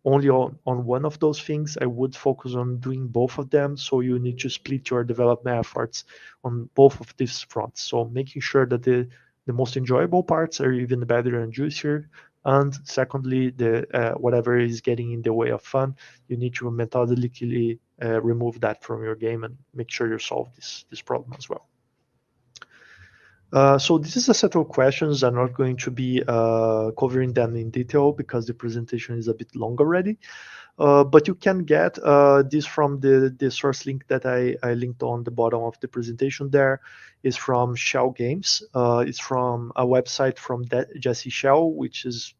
S2: only on one of those things. I would focus on doing both of them. So you need to split your development efforts on both of these fronts. So making sure that the most enjoyable parts are even better and juicier. And secondly, the whatever is getting in the way of fun, you need to methodically remove that from your game and make sure you solve this problem as well. So this is a set of questions. I'm not going to be covering them in detail because the presentation is a bit long already. But you can get this from the source link that I linked on the bottom of the presentation. There is from Shell Games. It's from a website from Jesse Shell, which is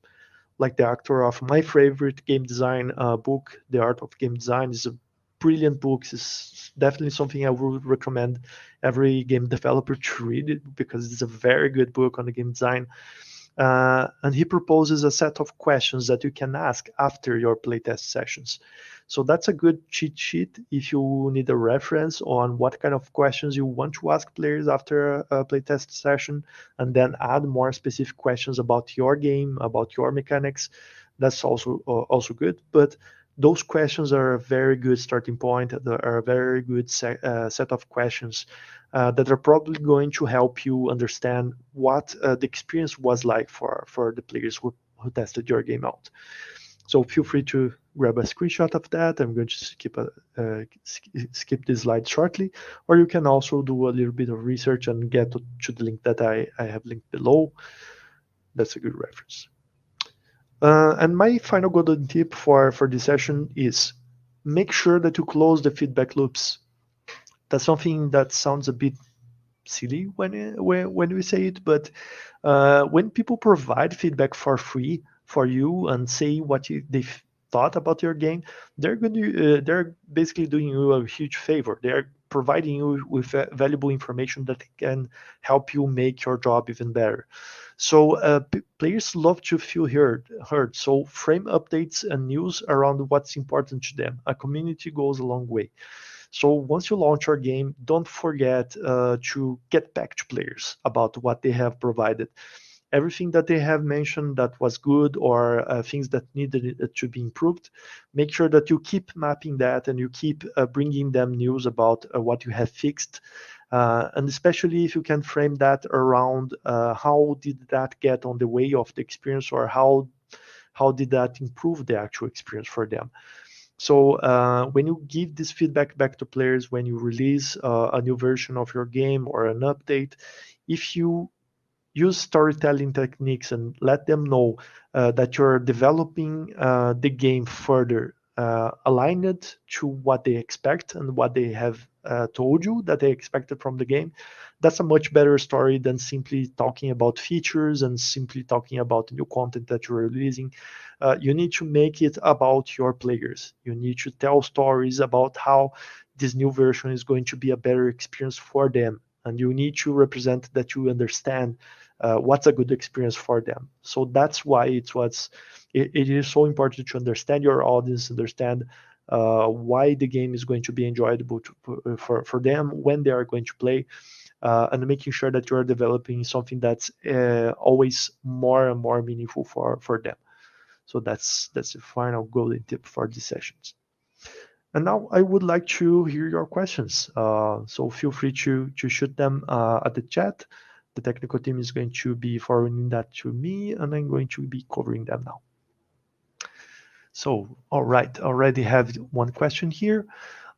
S2: like the actor of my favorite game design book, The Art of Game Design. Is a brilliant book. It's definitely something I would recommend every game developer to read it, because it's a very good book on the game design. And he proposes a set of questions that you can ask after your playtest sessions. So that's a good cheat sheet if you need a reference on what kind of questions you want to ask players after a playtest session, and then add more specific questions about your game, about your mechanics. That's also good. But those questions are a very good starting point. They are a very good set of questions that are probably going to help you understand what the experience was like for the players who tested your game out. So feel free to grab a screenshot of that. I'm going to skip this slide shortly, or you can also do a little bit of research and get to the link that I have linked below. That's a good reference. And my final golden tip for this session is make sure that you close the feedback loops. That's something that sounds a bit silly when we say it, but when people provide feedback for free for you and say what they thought about your game, they're basically doing you a huge favor. They're providing you with valuable information that can help you make your job even better. So players love to feel heard. So frame updates and news around what's important to them. A community goes a long way. So once you launch your game, don't forget to get back to players about what they have provided. Everything that they have mentioned that was good or things that needed to be improved, make sure that you keep mapping that and you keep bringing them news about what you have fixed. And especially if you can frame that around how did that get on the way of the experience, or how did that improve the actual experience for them. So when you give this feedback back to players, when you release a new version of your game or an update, if you use storytelling techniques and let them know that you're developing the game further, align it to what they expect and what they have told you that they expected from the game. That's a much better story than simply talking about features and simply talking about new content that you're releasing. You need to make it about your players. You need to tell stories about how this new version is going to be a better experience for them. And you need to represent that you understand what's a good experience for them. So that's why it is so important to understand your audience, understand why the game is going to be enjoyable for them when they are going to play, and making sure that you are developing something that's always more and more meaningful for them. So that's the final golden tip for these sessions. And now I would like to hear your questions. So feel free to shoot them at the chat. The technical team is going to be forwarding that to me, and I'm going to be covering them now. So, all right, already have one question here.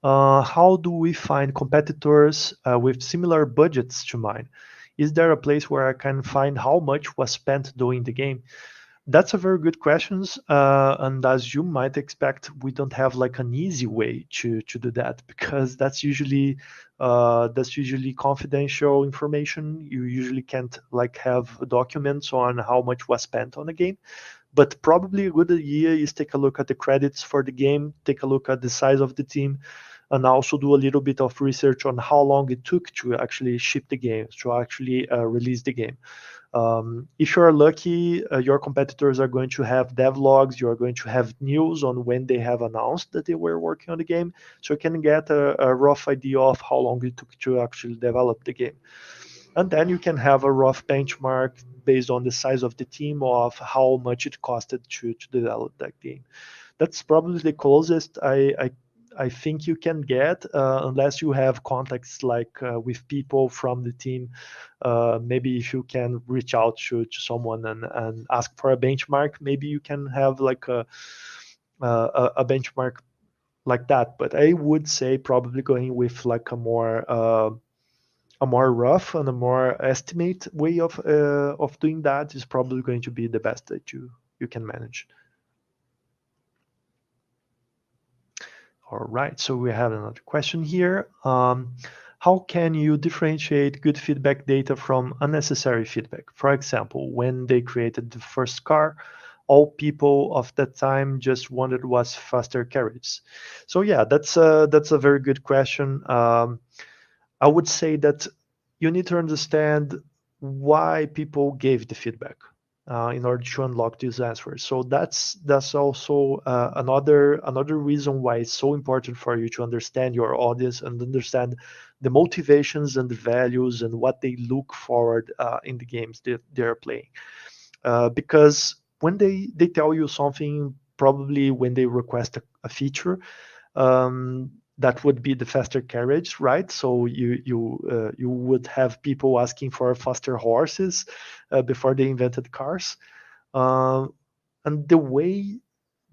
S2: How do we find competitors with similar budgets to mine? Is there a place where I can find how much was spent doing the game? That's a very good question, and as you might expect, we don't have like an easy way to do that, because that's usually confidential information. You usually can't like have documents on how much was spent on a game. But probably a good idea is take a look at the credits for the game, take a look at the size of the team, and also do a little bit of research on how long it took to actually ship the game, to actually release the game. If you're lucky, your competitors are going to have devlogs. You are going to have news on when they have announced that they were working on the game, so you can get a rough idea of how long it took to actually develop the game. And then you can have a rough benchmark based on the size of the team of how much it costed to develop that game. That's probably the closest I think you can get, unless you have contacts like with people from the team. Maybe if you can reach out to someone and ask for a benchmark, maybe you can have like a benchmark like that. But I would say probably going with like a more rough and a more estimate way of doing that is probably going to be the best that you can manage. All right, so we have another question here. How can you differentiate good feedback data from unnecessary feedback? For example, when they created the first car, all people of that time just wanted was faster carriages. So yeah, that's a very good question. I would say that you need to understand why people gave the feedback in order to unlock these answers. So that's also another reason why it's so important for you to understand your audience and understand the motivations and the values and what they look forward in the games that they're playing. Because when they tell you something, probably when they request a feature, that would be the faster carriage, right? So you would have people asking for faster horses before they invented cars, uh, and the way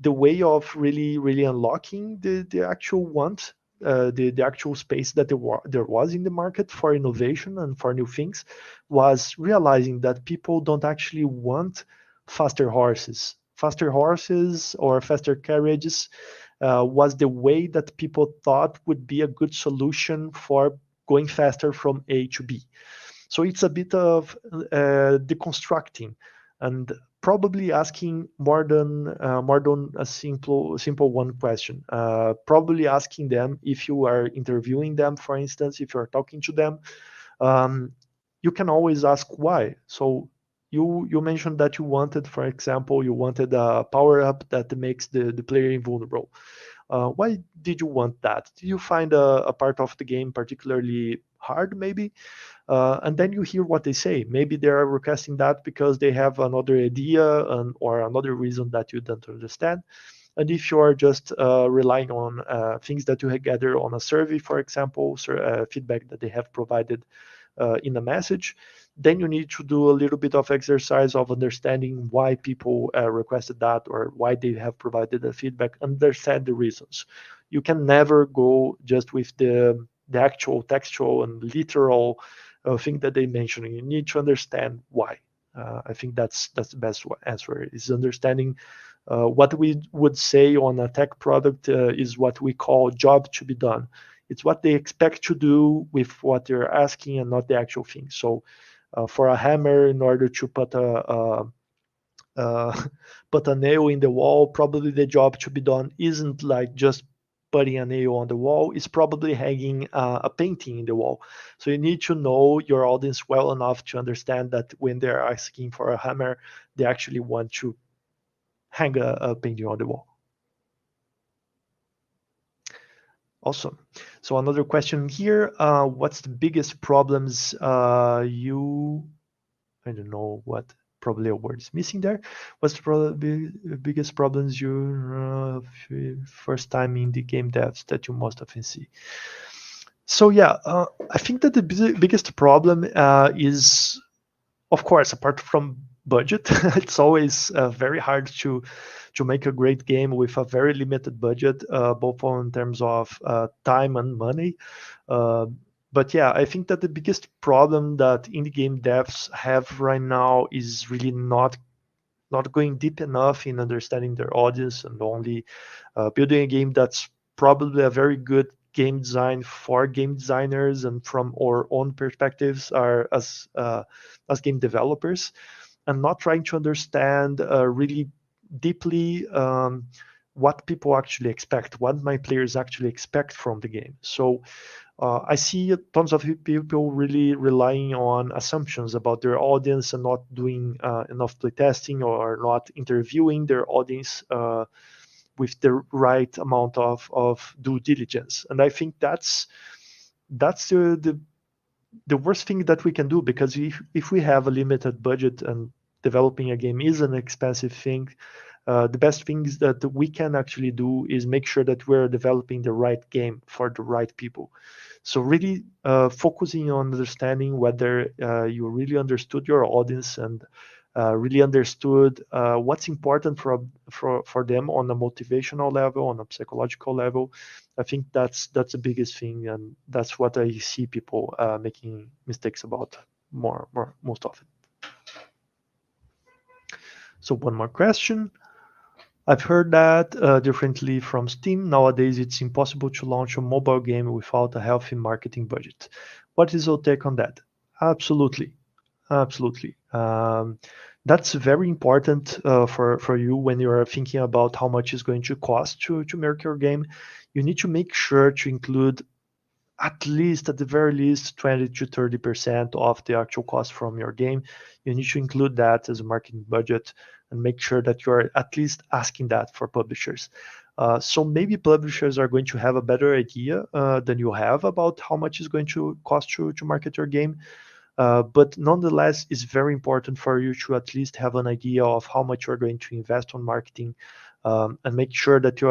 S2: the way of really unlocking the actual want, the actual space that there was in the market for innovation and for new things, was realizing that people don't actually want faster horses. Faster horses or faster carriages was the way that people thought would be a good solution for going faster from A to B. So it's a bit of deconstructing and probably asking more than a simple one question. Probably asking them, if you are interviewing them, for instance, if you are talking to them, um, you can always ask why. So you mentioned that you wanted, for example, you wanted a power up that makes the player invulnerable. Why did you want that? Did you find a part of the game particularly hard, maybe? And then you hear what they say. Maybe they are requesting that because they have another idea or another reason that you don't understand. And if you are just relying on things that you gather on a survey, for example, feedback that they have provided in a message, then you need to do a little bit of exercise of understanding why people requested that or why they have provided the feedback, understand the reasons. You can never go just with the actual textual and literal thing that they mention. You need to understand why. I think that's the best answer, is understanding what we would say on a tech product is what we call job to be done. It's what they expect to do with what they're asking and not the actual thing. So for a hammer, in order to put uh, put a nail in the wall, probably the job to be done isn't like just putting a nail on the wall. It's probably hanging a painting in the wall. So you need to know your audience well enough to understand that when they're asking for a hammer, they actually want to hang a painting on the wall. Awesome. So another question here. What's the biggest problems I don't know what, probably a word is missing there. What's the biggest problems you first time in the game devs that you most often see? So yeah, I think that the biggest problem is, of course, apart from budget. It's always very hard to make a great game with a very limited budget, both in terms of time and money. Uh, but yeah, I think that the biggest problem that indie game devs have right now is really not going deep enough in understanding their audience and only building a game that's probably a very good game design for game designers and from our own perspectives are as game developers, and not trying to understand really deeply what people actually expect, what my players actually expect from the game. So I see tons of people really relying on assumptions about their audience and not doing enough playtesting or not interviewing their audience with the right amount of due diligence. And I think that's the worst thing that we can do, because if we have a limited budget and developing a game is an expensive thing, the best things that we can actually do is make sure that we're developing the right game for the right people. So really focusing on understanding whether you really understood your audience and really understood what's important for them on a motivational level, on a psychological level. I think that's the biggest thing, and that's what I see people making mistakes about most often. So one more question. I've heard that differently from Steam. Nowadays, it's impossible to launch a mobile game without a healthy marketing budget. What is your take on that? Absolutely, absolutely. That's very important for you when you are thinking about how much is going to cost to make your game. You need to make sure to include at the very least 20 to 30% of the actual cost from your game. You need to include that as a marketing budget and make sure that you're at least asking that for publishers. So maybe publishers are going to have a better idea than you have about how much is going to cost you to market your game. But nonetheless, it's very important for you to at least have an idea of how much you're going to invest on marketing, and make sure that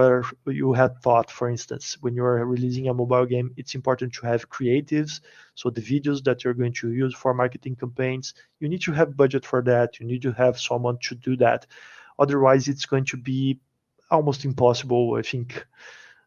S2: you had thought. For instance, when you're releasing a mobile game, it's important to have creatives. So the videos that you're going to use for marketing campaigns, you need to have budget for that. You need to have someone to do that. Otherwise, it's going to be almost impossible. I think.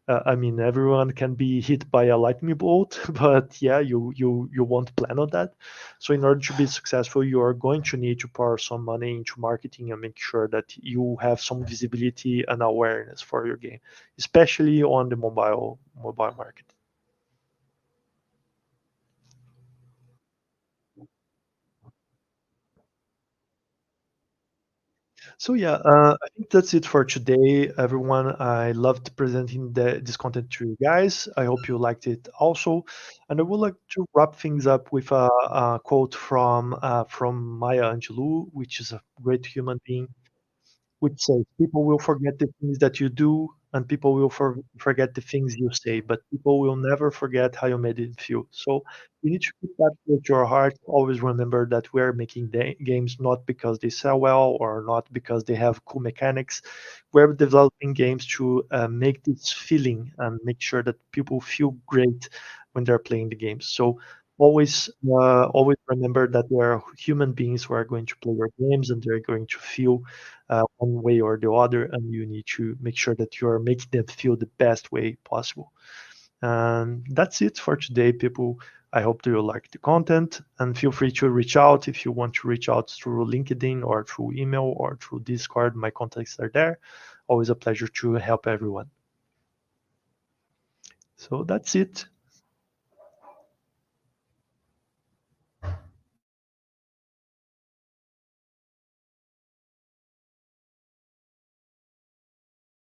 S2: I mean, everyone can be hit by a lightning bolt, but yeah, you won't plan on that. So in order to be successful, you are going to need to pour some money into marketing and make sure that you have some visibility and awareness for your game, especially on the mobile market. So yeah, I think that's it for today, everyone. I loved presenting this content to you guys. I hope you liked it also, and I would like to wrap things up with a quote from Maya Angelou, which is a great human being, which says people will forget the things that you do and people will forget the things you say, but people will never forget how you made it feel. So you need to keep that with your heart. Always remember that we're making games not because they sell well or not because they have cool mechanics. We're developing games to make this feeling and make sure that people feel great when they're playing the games. So always remember that there are human beings who are going to play your games and they're going to feel one way or the other, and you need to make sure that you are making them feel the best way possible. And that's it for today, people. I hope you like the content, and feel free to reach out if you want to reach out through LinkedIn or through email or through Discord. My contacts are there. Always a pleasure to help everyone. So that's it.